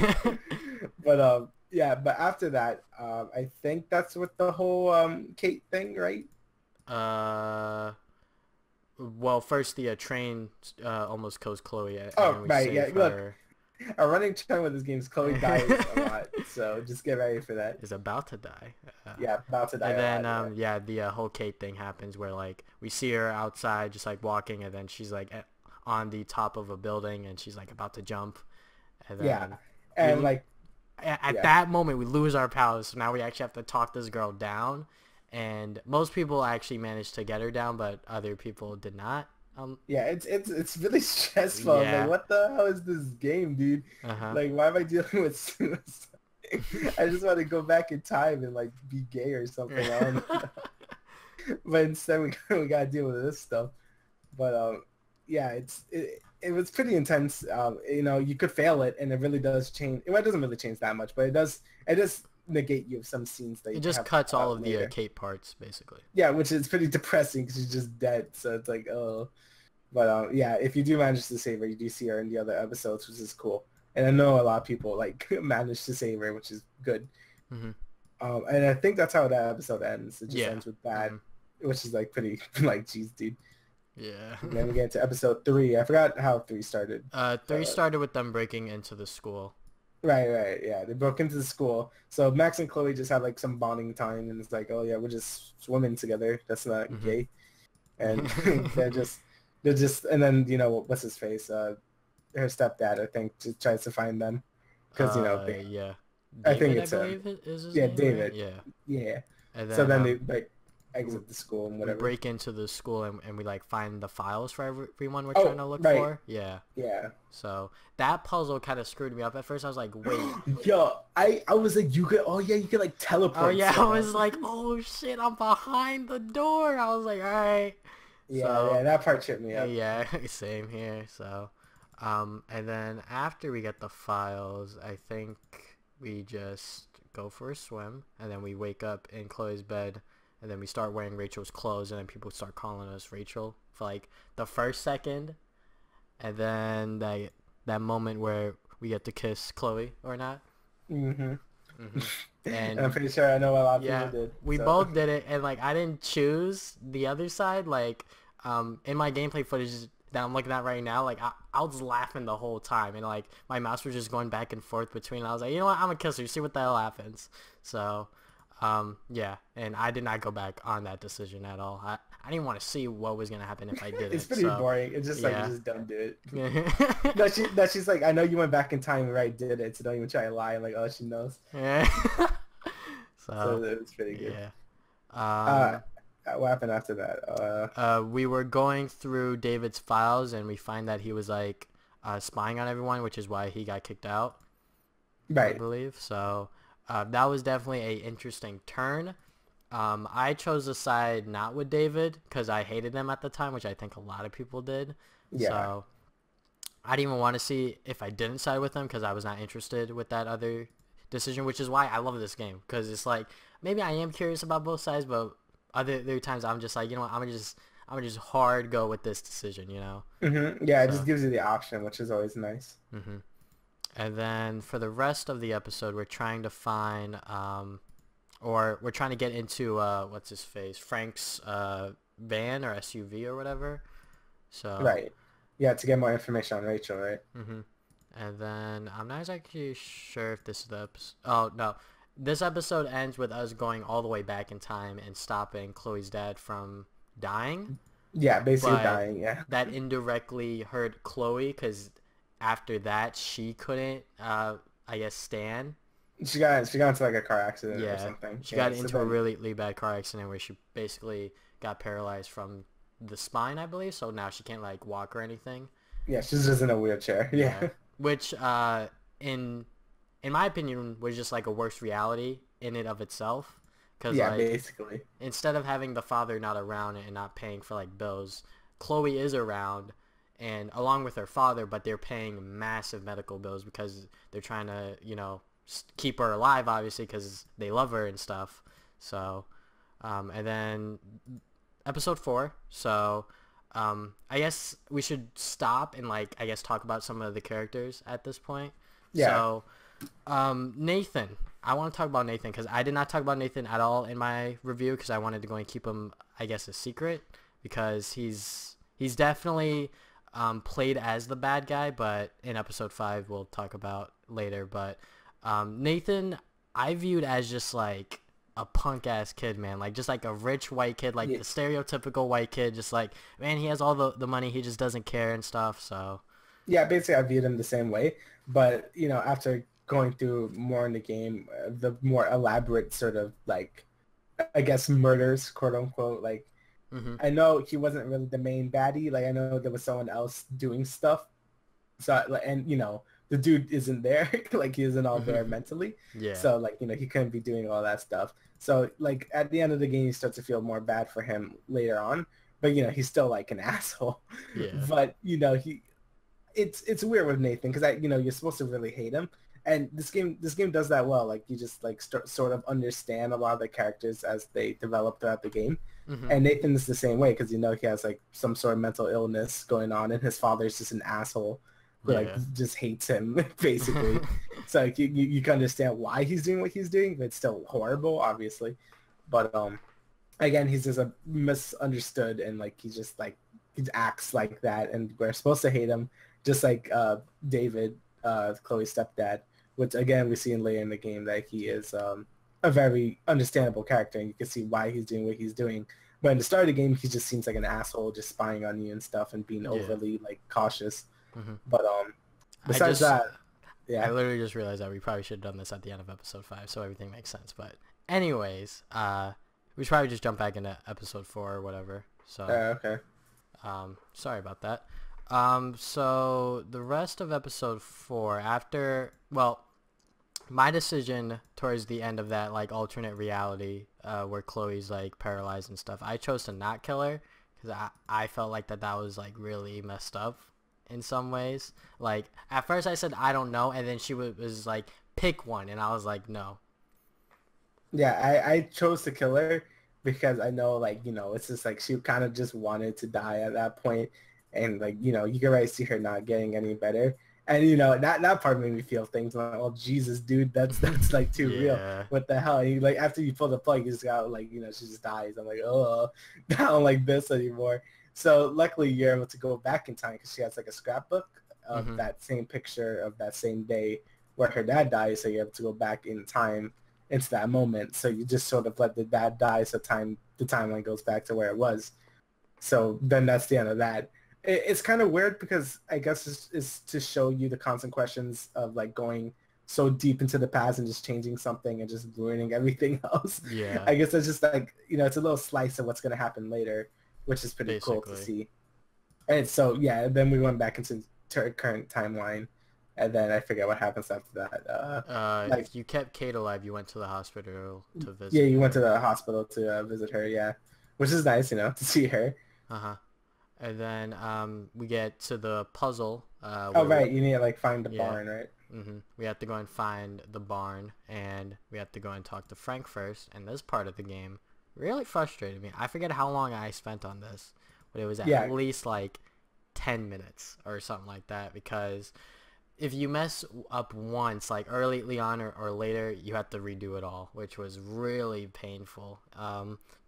But yeah. But after that, I think that's with the whole Kate thing, right? uh. Well, first the train almost kills Chloe, and Oh, then we right. Yeah. save Look, her. a running trend with this game is Chloe dies a lot, so just get ready for that. Is about to die. Yeah, about to die And a then lot. Yeah. yeah, the whole Kate thing happens where like we see her outside just like walking, and then she's like on the top of a building, and she's like about to jump, and Yeah, then we and like at yeah. that moment we lose our powers. So now we actually have to talk this girl down, and most people actually managed to get her down, but other people did not. Yeah, it's really stressful. I'm like, Yeah. what the hell is this game, dude? Uh-huh. Like, why am I dealing with suicide? I just want to go back in time and like be gay or something. I don't know. But instead we gotta deal with this stuff. But yeah, it was pretty intense. You could fail it, and it really does change. Well, it doesn't really change that much, but it does negate you of some scenes that It you just have cuts all of the later. Kate parts, basically. Yeah, which is pretty depressing because she's just dead. So it's like, oh. But yeah, if you do manage to save her, you do see her in the other episodes, which is cool. And I know a lot of people like manage to save her, which is good. Hmm. And I think that's how that episode ends. It just Yeah. ends with that, Hmm. which is like pretty like, geez, dude. Yeah. And then we get into episode 3. I forgot how 3 started. Three started with them breaking into the school. Right, yeah. They broke into the school. So Max and Chloe just had like some bonding time, and it's like, oh yeah, we're just swimming together. That's not Hmm. gay. And they're just, and then what's his face? Her stepdad, I think, just tries to find them because Yeah. I think David, I it's believe is his yeah, name, right? David. Yeah. Yeah. And So then then they like exit the school and we whatever. break into the school and we like find the files for everyone we're trying Oh, to look right. for. Yeah. Yeah. So that puzzle kind of screwed me up at first. I was like, wait. Yo, I was like, you could like teleport. Oh yeah, I somehow. was like, oh shit, I'm behind the door. I was like, all right. Yeah, that part tripped me up. Yeah, same here. So, and then after we get the files, I think we just go for a swim, and then we wake up in Chloe's bed, and then we start wearing Rachel's clothes, and then people start calling us Rachel for like the first second, and then that moment where we get to kiss Chloe or not. Mm-hmm. Hmm. And And I'm pretty sure I know a lot of yeah, people did. we So. both did it, and like I didn't choose the other side. Like, in my gameplay footage that I'm looking at right now, like I was laughing the whole time, and like my mouse was just going back and forth between. I was like, you know what, I'm gonna kiss her, see what the hell happens. So, yeah, and I did not go back on that decision at all. I didn't want to see what was gonna happen if I did It's it. pretty So, boring. It's just like, yeah. you just don't do it. Yeah. She's like, I know you went back in time and I did it, so don't even try to lie. I'm like, oh, she knows. Yeah. So So, it's pretty good. yeah. What happened after that? We were going through David's files and we find that he was like spying on everyone, which is why he got kicked out, I Right. believe. So that was definitely a interesting turn. I chose the side not with David because I hated him at the time, which I think a lot of people did. Yeah. So I didn't even want to see if I didn't side with him because I was not interested with that other decision, which is why I love this game, because it's like maybe I am curious about both sides, but other times I'm just like, you know what, I'm gonna just hard go with this decision, Yeah, it So, just gives you the option, which is always nice. and then for the rest of the episode, we're trying to find or we're trying to get into what's his face, Frank's van or SUV or whatever. So Right. Yeah, to get more information on Rachel, right? And then I'm not exactly sure if this is the episode. Oh no, this episode ends with us going all the way back in time and stopping Chloe's dad from dying. Yeah, basically but dying. Yeah. that indirectly hurt Chloe because after that she couldn't, I guess, stand. She got into like a car accident or Yeah, something. she Yeah. got So into a then really bad car accident where she basically got paralyzed from the spine, I believe. So now she can't like walk or anything. yeah, she's just in a wheelchair. Yeah, Yeah. which in my opinion was just like a worse reality in and of itself, because Yeah, like basically. instead of having the father not around and not paying for like bills, Chloe is around and along with her father, but they're paying massive medical bills because they're trying to, keep her alive, obviously, because they love her and stuff. So, and then episode 4. So, I guess we should stop and like, I guess, talk about some of the characters at this point. Yeah. So, Nathan. I want to talk about Nathan because I did not talk about Nathan at all in my review because I wanted to go and keep him, I guess, a secret because he's definitely played as the bad guy, but in episode 5 we'll talk about later. But Nathan, I viewed as just like a punk ass kid, man, like just like a rich white kid, like Yeah. the stereotypical white kid, just like, man, he has all the money, he just doesn't care and stuff. So Yeah, basically I viewed him the same way, but after going through more in the game, the more elaborate sort of like, I guess, murders, quote unquote, like hmm I know he wasn't really the main baddie. Like I know there was someone else doing stuff. So and the dude isn't there, like he isn't all there mentally. yeah. So like he couldn't be doing all that stuff. So like at the end of the game, you start to feel more bad for him later on. But he's still like an asshole. Yeah. But it's weird with Nathan because you're supposed to really hate him, and this game does that well. Like you just like sort of understand a lot of the characters as they develop throughout the game. hmm And Nathan's the same way because he has like some sort of mental illness going on, and his father's just an asshole who like Yeah. just hates him basically. So like, you can understand why he's doing what he's doing, but it's still horrible, obviously. But again, he's just a misunderstood, and like he acts like that, and we're supposed to hate him, just like David, Chloe's stepdad, which again we see in later in the game that he is a very understandable character, and you can see why he's doing what he's doing. But in the start of the game, he just seems like an asshole, just spying on you and stuff, and being Yeah. overly like cautious. hmm But I besides just, that, I yeah, literally just realized that we probably should have done this at the end of episode 5, so everything makes sense. But anyways, we should probably just jump back into episode 4 or whatever. So, okay, sorry about that. So the rest of episode 4, after, well, my decision towards the end of that like alternate reality, where Chloe's like paralyzed and stuff, I chose to not kill her because I felt like that was like really messed up in some ways. Like at first I said I don't know, and then she was like, pick one, and I was like, no. yeah, I chose to kill her because I know like it's just like she kind of just wanted to die at that point, and like you can already see her not getting any better. And that part made me feel things like, oh Jesus, dude, that's like too real. Yeah. What the hell? You, like after you pull the plug, you just got like she just dies. I'm like, oh, I don't like this anymore. So luckily you're able to go back in time because she has like a scrapbook of that same picture of that same day where her dad dies. So you're able to go back in time into that moment. So you just sort of let the dad die, so the timeline goes back to where it was. So then that's the end of that. It's kind of weird because I guess it's to show you the constant questions of like going so deep into the past and just changing something and just ruining everything else. Yeah. I guess it's just like, it's a little slice of what's going to happen later, which is pretty cool to Basically. see. And so, yeah, then we went back into current timeline, and then I forget what happens after that. Like, you kept Kate alive, you went to the hospital to visit yeah, you her. went to the hospital to visit her, yeah, which is nice, to see her. Uh-huh. And then we get to the puzzle. Oh, right, you need to like find the barn, right? We have to go and find the barn, and we have to go and talk to Frank first. And this part of the game really frustrated me. I forget how long I spent on this, but it was at least like 10 minutes or something like that, because if you mess up once, like early on or later, you have to redo it all, which was really painful.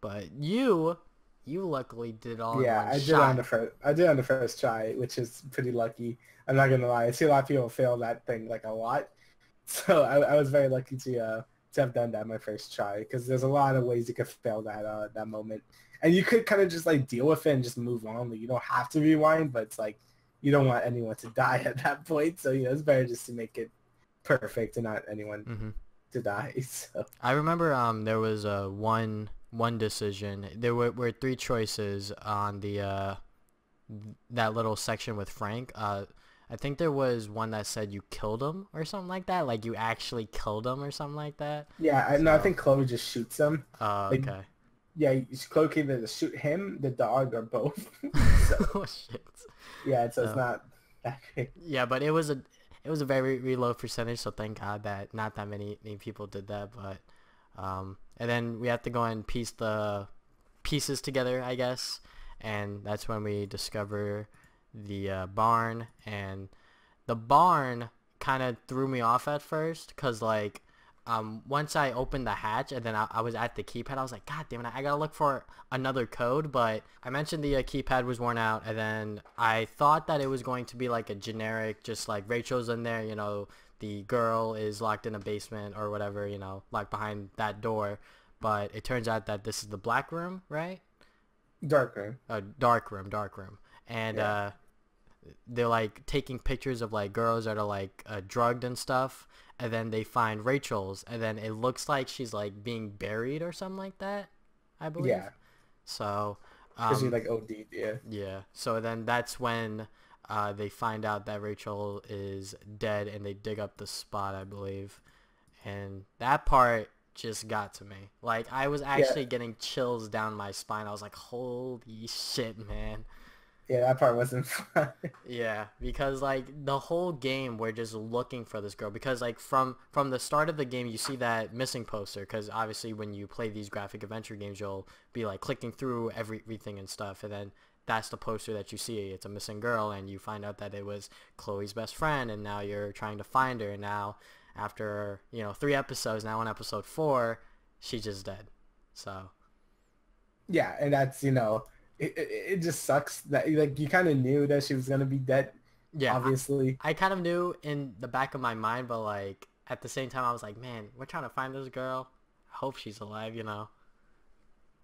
But you luckily did it all in one I shot. I did on the first try, which is pretty lucky. I'm not gonna lie. I see a lot of people fail that thing like a lot, so I was very lucky to have done that my first try, because there's a lot of ways you could fail that moment, and you could kind of just like deal with it and just move on. Like, you don't have to rewind, but it's like you don't want anyone to die at that point. So it's better just to make it perfect and not anyone to die. So I remember there was one decision. There were three choices on the that little section with Frank. I think there was one that said you killed him or something like that. Like you actually killed him or something like that. Yeah, I think Chloe just shoots him. Oh, like, okay. Yeah, Chloe can either shoot him, the dog, or both. So, oh shit. Yeah, so it's not that great. Yeah, but it was a very low percentage, so thank God that not that many people did that. But and then we have to go and piece the pieces together, I guess, and that's when we discover the barn. And the barn kind of threw me off at first because like once I opened the hatch and then I was at the keypad, I was like, God damn it, I gotta look for another code. But I mentioned the keypad was worn out, and then I thought that it was going to be like a generic, just like Rachel's in there, the girl is locked in a basement or whatever, locked behind that door. But it turns out that this is the black room, right? Dark room. Dark room. And they're like taking pictures of like girls that are like drugged and stuff, and then they find Rachel's, and then it looks like she's like being buried or something like that, I believe. Yeah. So because she like OD'd, yeah. Yeah. So then that's when they find out that Rachel is dead, and they dig up the spot, I believe, and that part just got to me. Like I was actually getting chills down my spine. I was like, holy shit, man. Yeah, that part wasn't fun. Yeah, because like the whole game we're just looking for this girl, because like from the start of the game you see that missing poster, because obviously when you play these graphic adventure games you'll be like clicking through everything and stuff, and then that's the poster that you see. It's a missing girl, and you find out that it was Chloe's best friend, and now you're trying to find her, and now after 3 episodes, now on episode 4 she's just dead. So yeah, and that's it just sucks that like you kind of knew that she was gonna be dead. Yeah, obviously. I kind of knew in the back of my mind, but like at the same time I was like, man, we're trying to find this girl. I hope she's alive,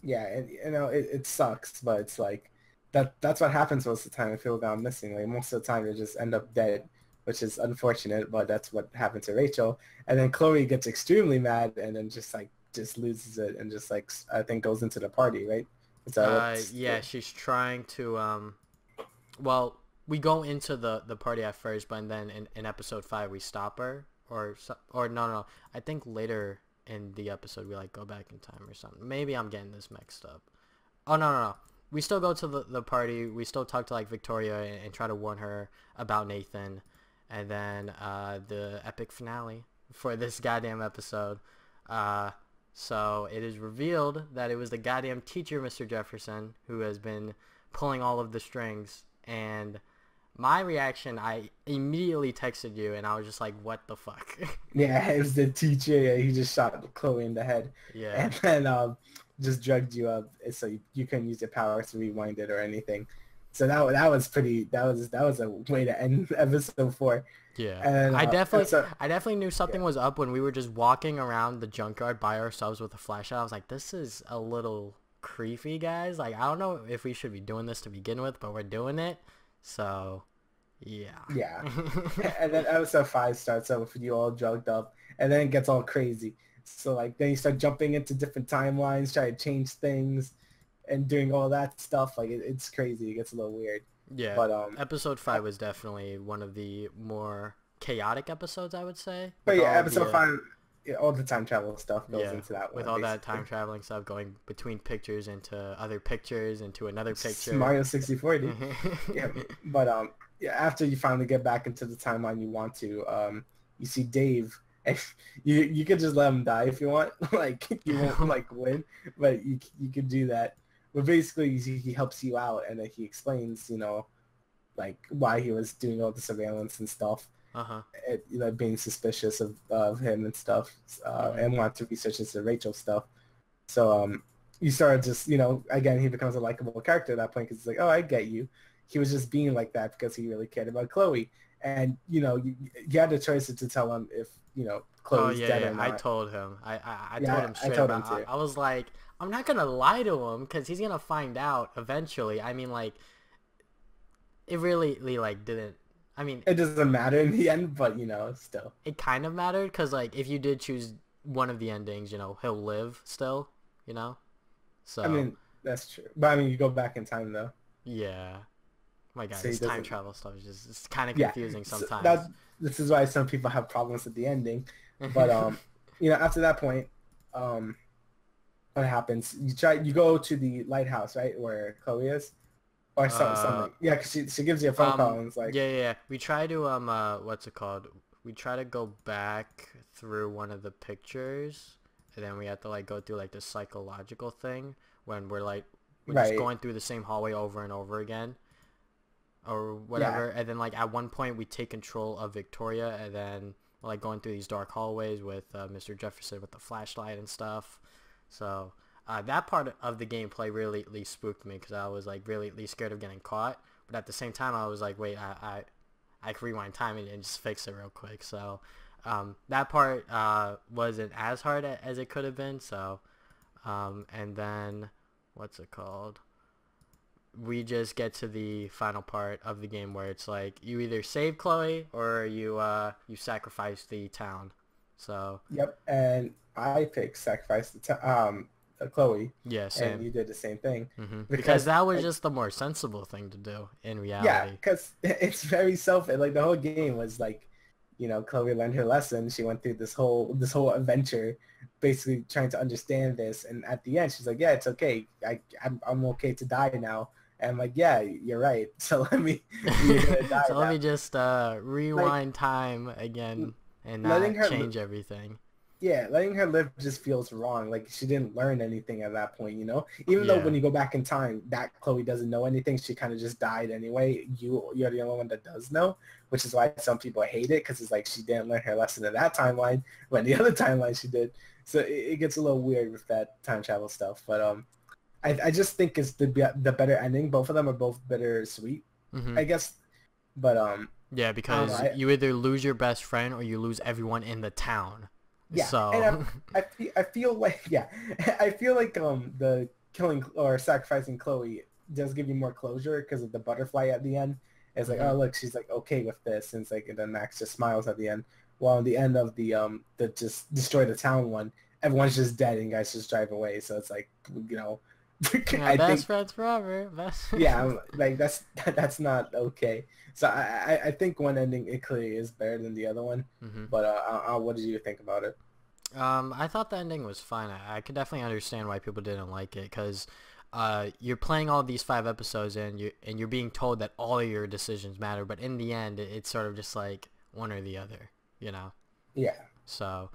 Yeah, and it sucks, but it's like that's what happens most of the time if people go missing. Like most of the time they just end up dead, which is unfortunate, but that's what happened to Rachel. And then Chloe gets extremely mad and then just loses it and just like I think goes into the party, right? Yeah, she's trying to well, we go into the party at first, but then in episode 5 we stop her, or no, I think later in the episode we like go back in time or something. Maybe I'm getting this mixed up. Oh no, we still go to the party. We still talk to like Victoria and try to warn her about Nathan, and then the epic finale for this goddamn episode. So it is revealed that it was the goddamn teacher, Mr. Jefferson, who has been pulling all of the strings. And my reaction, I immediately texted you, and I was just like, what the fuck? Yeah, it was the teacher. Yeah, he just shot Chloe in the head. Yeah. And then just drugged you up so you couldn't use your powers to rewind it or anything. So that was a way to end episode 4. Yeah, and I definitely knew something was up when we were just walking around the junkyard by ourselves with a flashlight. I was like, this is a little creepy, guys. Like, I don't know if we should be doing this to begin with, but we're doing it. So, yeah. Yeah. And then episode 5 starts out with you all drugged up, and then it gets all crazy. So, like, then you start jumping into different timelines, try to change things, and doing all that stuff. Like, it's crazy. It gets a little weird. Yeah, but episode 5 was definitely one of the more chaotic episodes, I would say. But yeah, episode 5, all the time travel stuff goes into that one. With all that time traveling stuff going between pictures into other pictures into another picture. Mario 64, dude. Yeah, but after you finally get back into the timeline you want to, you see Dave. And you could just let him die if you want. Like, you won't like win, but you could do that. But basically, he helps you out, and then he explains, like why he was doing all the surveillance and stuff, being suspicious of him and stuff, and want to research into Rachel stuff. So you start just, again, he becomes a likable character at that point because it's like, oh, I get you. He was just being like that because he really cared about Chloe. and you had the choice to tell him if Chloe's dead or not. I told him. I Yeah, told him straight. I told him too. I was like, I'm not gonna lie to him because he's gonna find out eventually. I mean, like, it really like didn't. I mean, it doesn't matter in the end, but still. It kind of mattered because like if you did choose one of the endings, he'll live still. So. I mean, that's true. But I mean, you go back in time though. Yeah. My God, So this time travel stuff is just it's kind of confusing sometimes. This is why some people have problems with the ending. But after that point, what happens? You go to the lighthouse, right, where Chloe is, or something. Yeah, because she gives you a phone call and it's like. Yeah. We try to what's it called? We try to go back through one of the pictures, and then we have to like go through like the psychological thing when we're just going through the same hallway over and over again. Or whatever, and then like at one point we take control of Victoria, and then we're like going through these dark hallways with Mr. Jefferson with the flashlight and stuff. So that part of the gameplay really spooked me because I was like really scared of getting caught. But at the same time, I was like, wait, I can rewind time and just fix it real quick. So that part wasn't as hard as it could have been. So and then what's it called? We just get to the final part of the game where it's like you either save Chloe or you sacrifice the town. So yep, and I picked sacrifice the Chloe. Yeah, same. And you did the same thing because that was just the more sensible thing to do in reality. Yeah, because it's very selfish. Like the whole game was like, Chloe learned her lesson. She went through this whole adventure, basically trying to understand this. And at the end, she's like, "Yeah, it's okay. I'm okay to die now." And I'm like, yeah, you're right. So let me let me just rewind time again and not change everything. Yeah, letting her live just feels wrong. Like she didn't learn anything at that point, Even though when you go back in time, that Chloe doesn't know anything. She kind of just died anyway. You're the only one that does know, which is why some people hate it because it's like she didn't learn her lesson in that timeline when the other timeline she did. So it gets a little weird with that time travel stuff. But I just think it's the better ending. Both of them are both bittersweet, I guess. But yeah, because you either lose your best friend or you lose everyone in the town. Yeah, so and I feel like the killing or sacrificing Chloe does give you more closure because of the butterfly at the end. It's like, oh look, she's like okay with this, and it's like, and then Max just smiles at the end. While in the end of the just destroy the town one, everyone's just dead and guys just drive away. So it's like, best friends forever. Yeah, like that's not okay. So I think one ending it clearly is better than the other one. But what did you think about it? I thought the ending was fine. I could definitely understand why people didn't like it because you're playing all these 5 episodes and you're being told that all of your decisions matter, but in the end it's sort of just like one or the other, Yeah. So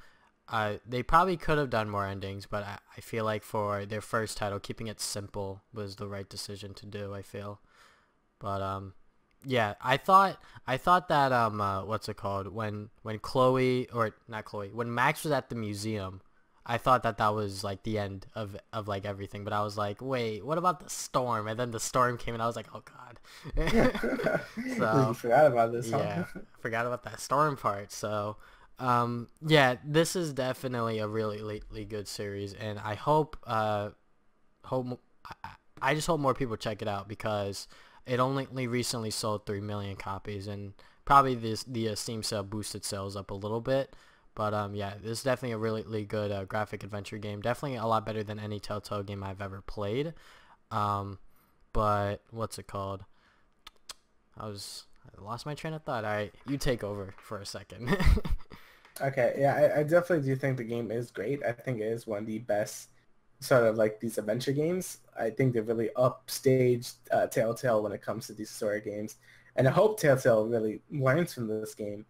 they probably could have done more endings, but I feel like for their first title, keeping it simple was the right decision to do, I feel. But yeah, I thought that what's it called, when Chloe, or not Chloe, when Max was at the museum, I thought that was like the end of like everything, but I was like, wait, what about the storm? And then the storm came and I was like, oh god. So you forgot about this, huh? Yeah, I forgot about that storm part. So yeah, this is definitely a really good series, and I I just hope more people check it out because it only recently sold 3 million copies, and probably the Steam sale boosted sales up a little bit. But yeah, this is definitely a really good graphic adventure game. Definitely a lot better than any Telltale game I've ever played. But what's it called? I lost my train of thought. All right, you take over for a second. Okay, yeah, I definitely do think the game is great. I think it is one of the best sort of like these adventure games. I think they really upstaged Telltale when it comes to these story games. And I hope Telltale really learns from this game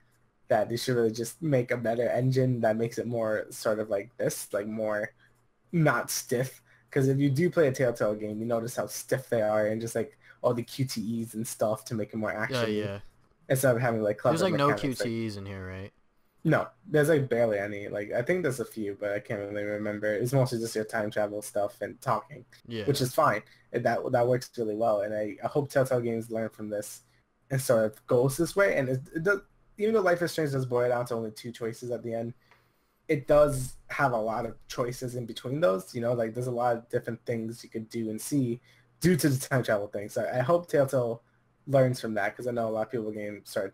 that they should really just make a better engine that makes it more sort of like this, like more not stiff. Because if you do play a Telltale game, you notice how stiff they are and just like all the QTEs and stuff to make it more action. Yeah. Instead of having like clever There's like no mechanics, QTEs in here, right? No, there's like barely any. Like I think there's a few, but I can't really remember. It's mostly just your time travel stuff and talking, yeah, which is fine. That works really well, and I hope Telltale games learn from this and sort of goes this way. And it does, even though Life is Strange does boil down to only 2 choices at the end, it does have a lot of choices in between those. You know, like there's a lot of different things you could do and see due to the time travel thing. So I hope Telltale learns from that, because I know a lot of people getting sort of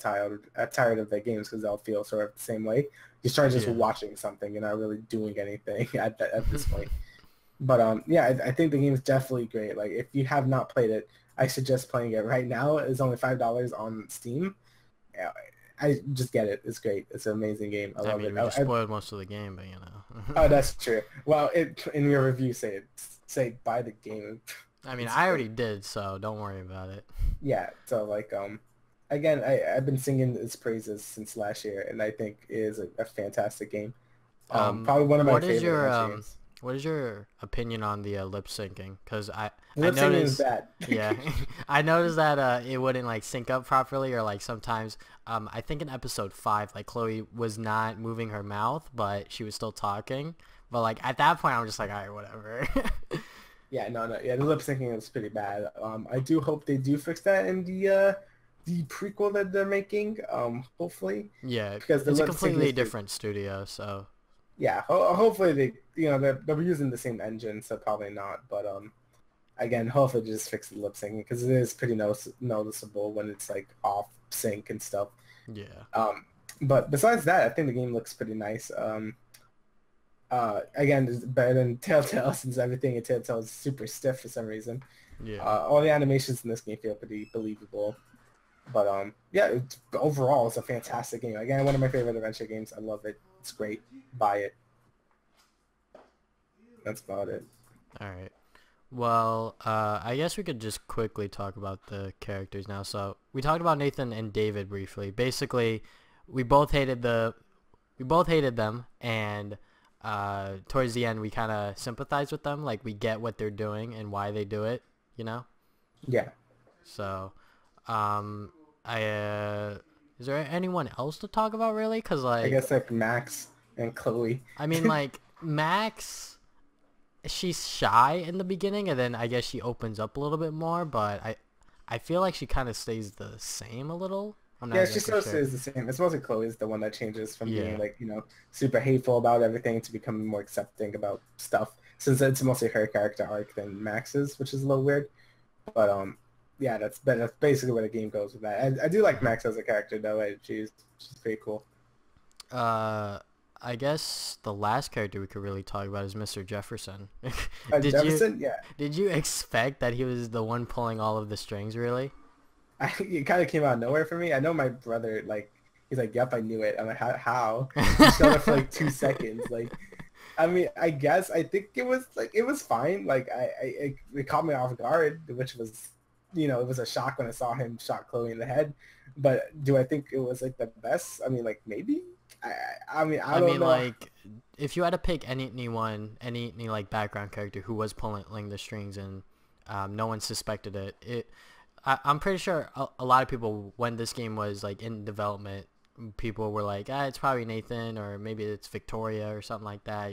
tired of their games because they'll feel sort of the same way. You start just watching something, you're not really doing anything at this point. But yeah, I think the game is definitely great. Like if you have not played it, I suggest playing it right now. It's only $5 on Steam. Yeah, I just get it. It's great. It's an amazing game. I love it. We just spoiled most of the game, but you know. Oh, that's true. Well, in your review say buy the game. I mean, I already did, so don't worry about it. Yeah. So like again, I've been singing its praises since last year, and I think it is a fantastic game. Probably one of my favorite games. What is your opinion on the lip syncing? Because I noticed is bad. Yeah, I noticed that it wouldn't like sync up properly, or like sometimes I think in episode 5, like Chloe was not moving her mouth, but she was still talking. But like at that point, I'm just like, all right, whatever. Yeah, no, yeah, the lip syncing is pretty bad. I do hope they do fix that in the prequel that they're making. Hopefully. Yeah, because it's a completely different studio, so. Yeah, hopefully they'll be using the same engine, so probably not. But again, hopefully they just fix the lip syncing, because it is pretty noticeable when it's like off sync and stuff. Yeah. But besides that, I think the game looks pretty nice. Again, it's better than Telltale, since everything in Telltale is super stiff for some reason. Yeah. All the animations in this game feel pretty believable. But yeah, overall, it's a fantastic game. Again, one of my favorite adventure games. I love it. It's great. Buy it. That's about it. All right. Well, I guess we could just quickly talk about the characters now. So we talked about Nathan and David briefly. Basically, we both hated them, and towards the end, we kind of sympathize with them. Like, we get what they're doing and why they do it. You know? Yeah. So, is there anyone else to talk about, really? Because, like, I guess, like, Max and Chloe. I mean, like, Max, she's shy in the beginning, and then I guess she opens up a little bit more, but I feel like she kind of stays the same a little. I'm not she still stays the same. It's mostly Chloe's the one that changes from being, like, super hateful about everything to becoming more accepting about stuff, since it's mostly her character arc than Max's, which is a little weird. But, yeah, that's basically where the game goes with that. I do like Max as a character, though. She's pretty cool. I guess the last character we could really talk about is Mr. Jefferson. Jefferson? Yeah. Did you expect that he was the one pulling all of the strings, really? It kind of came out of nowhere for me. I know my brother, like, he's like, yep, I knew it. I'm like, how? He showed up for, like, 2 seconds. Like, I mean, I think it was fine. Like, it caught me off guard, which was, it was a shock when I saw him shot Chloe in the head. But do I think it was, like, the best? I mean, like, maybe? I mean, I don't know. Like, if you had to pick any like background character who was pulling the strings and no one suspected it, I'm pretty sure a lot of people, when this game was like in development, people were like, it's probably Nathan, or maybe it's Victoria or something like that,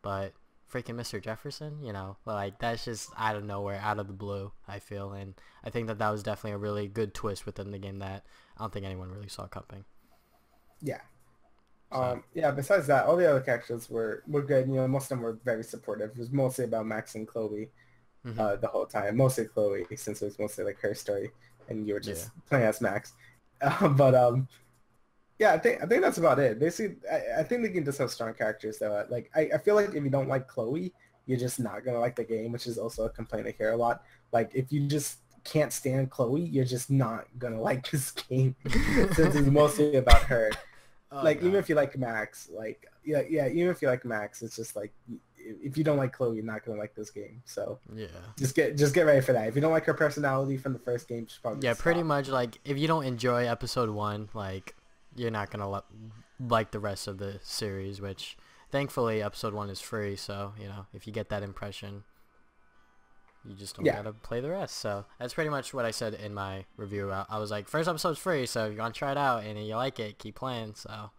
but freaking Mr. Jefferson, like, that's just out of nowhere, out of the blue, I feel. And I think that was definitely a really good twist within the game that I don't think anyone really saw coming. Yeah. Yeah, besides that, all the other characters were good. Most of them were very supportive. It was mostly about Max and Chloe the whole time. Mostly Chloe, since it was mostly like her story, and you were just playing as Max. But yeah, I think that's about it. Basically, I think the game does have strong characters, though. Like, I feel like if you don't like Chloe, you're just not gonna like the game, which is also a complaint I hear a lot. Like, if you just can't stand Chloe, you're just not gonna like this game, since it's mostly about her. Like, even if you like Max, like, even if you like Max, it's just like, if you don't like Chloe, you're not gonna like this game. So just get ready for that. If you don't like her personality from the first game, just probably pretty much, like, if you don't enjoy episode 1, like, you're not gonna like the rest of the series. Which, thankfully, episode 1 is free. So if you get that impression, you just don't gotta play the rest. So that's pretty much what I said in my review. I was like, first episode's free, so if you want to try it out and you like it, keep playing. So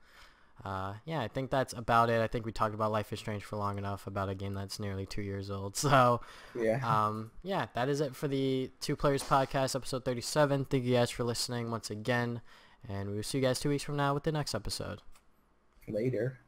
Yeah, I think that's about it. I think we talked about Life is Strange for long enough about a game that's nearly 2 years old. So, yeah, that is it for the Two Players Podcast, episode 37. Thank you guys for listening once again, and we will see you guys 2 weeks from now with the next episode. Later.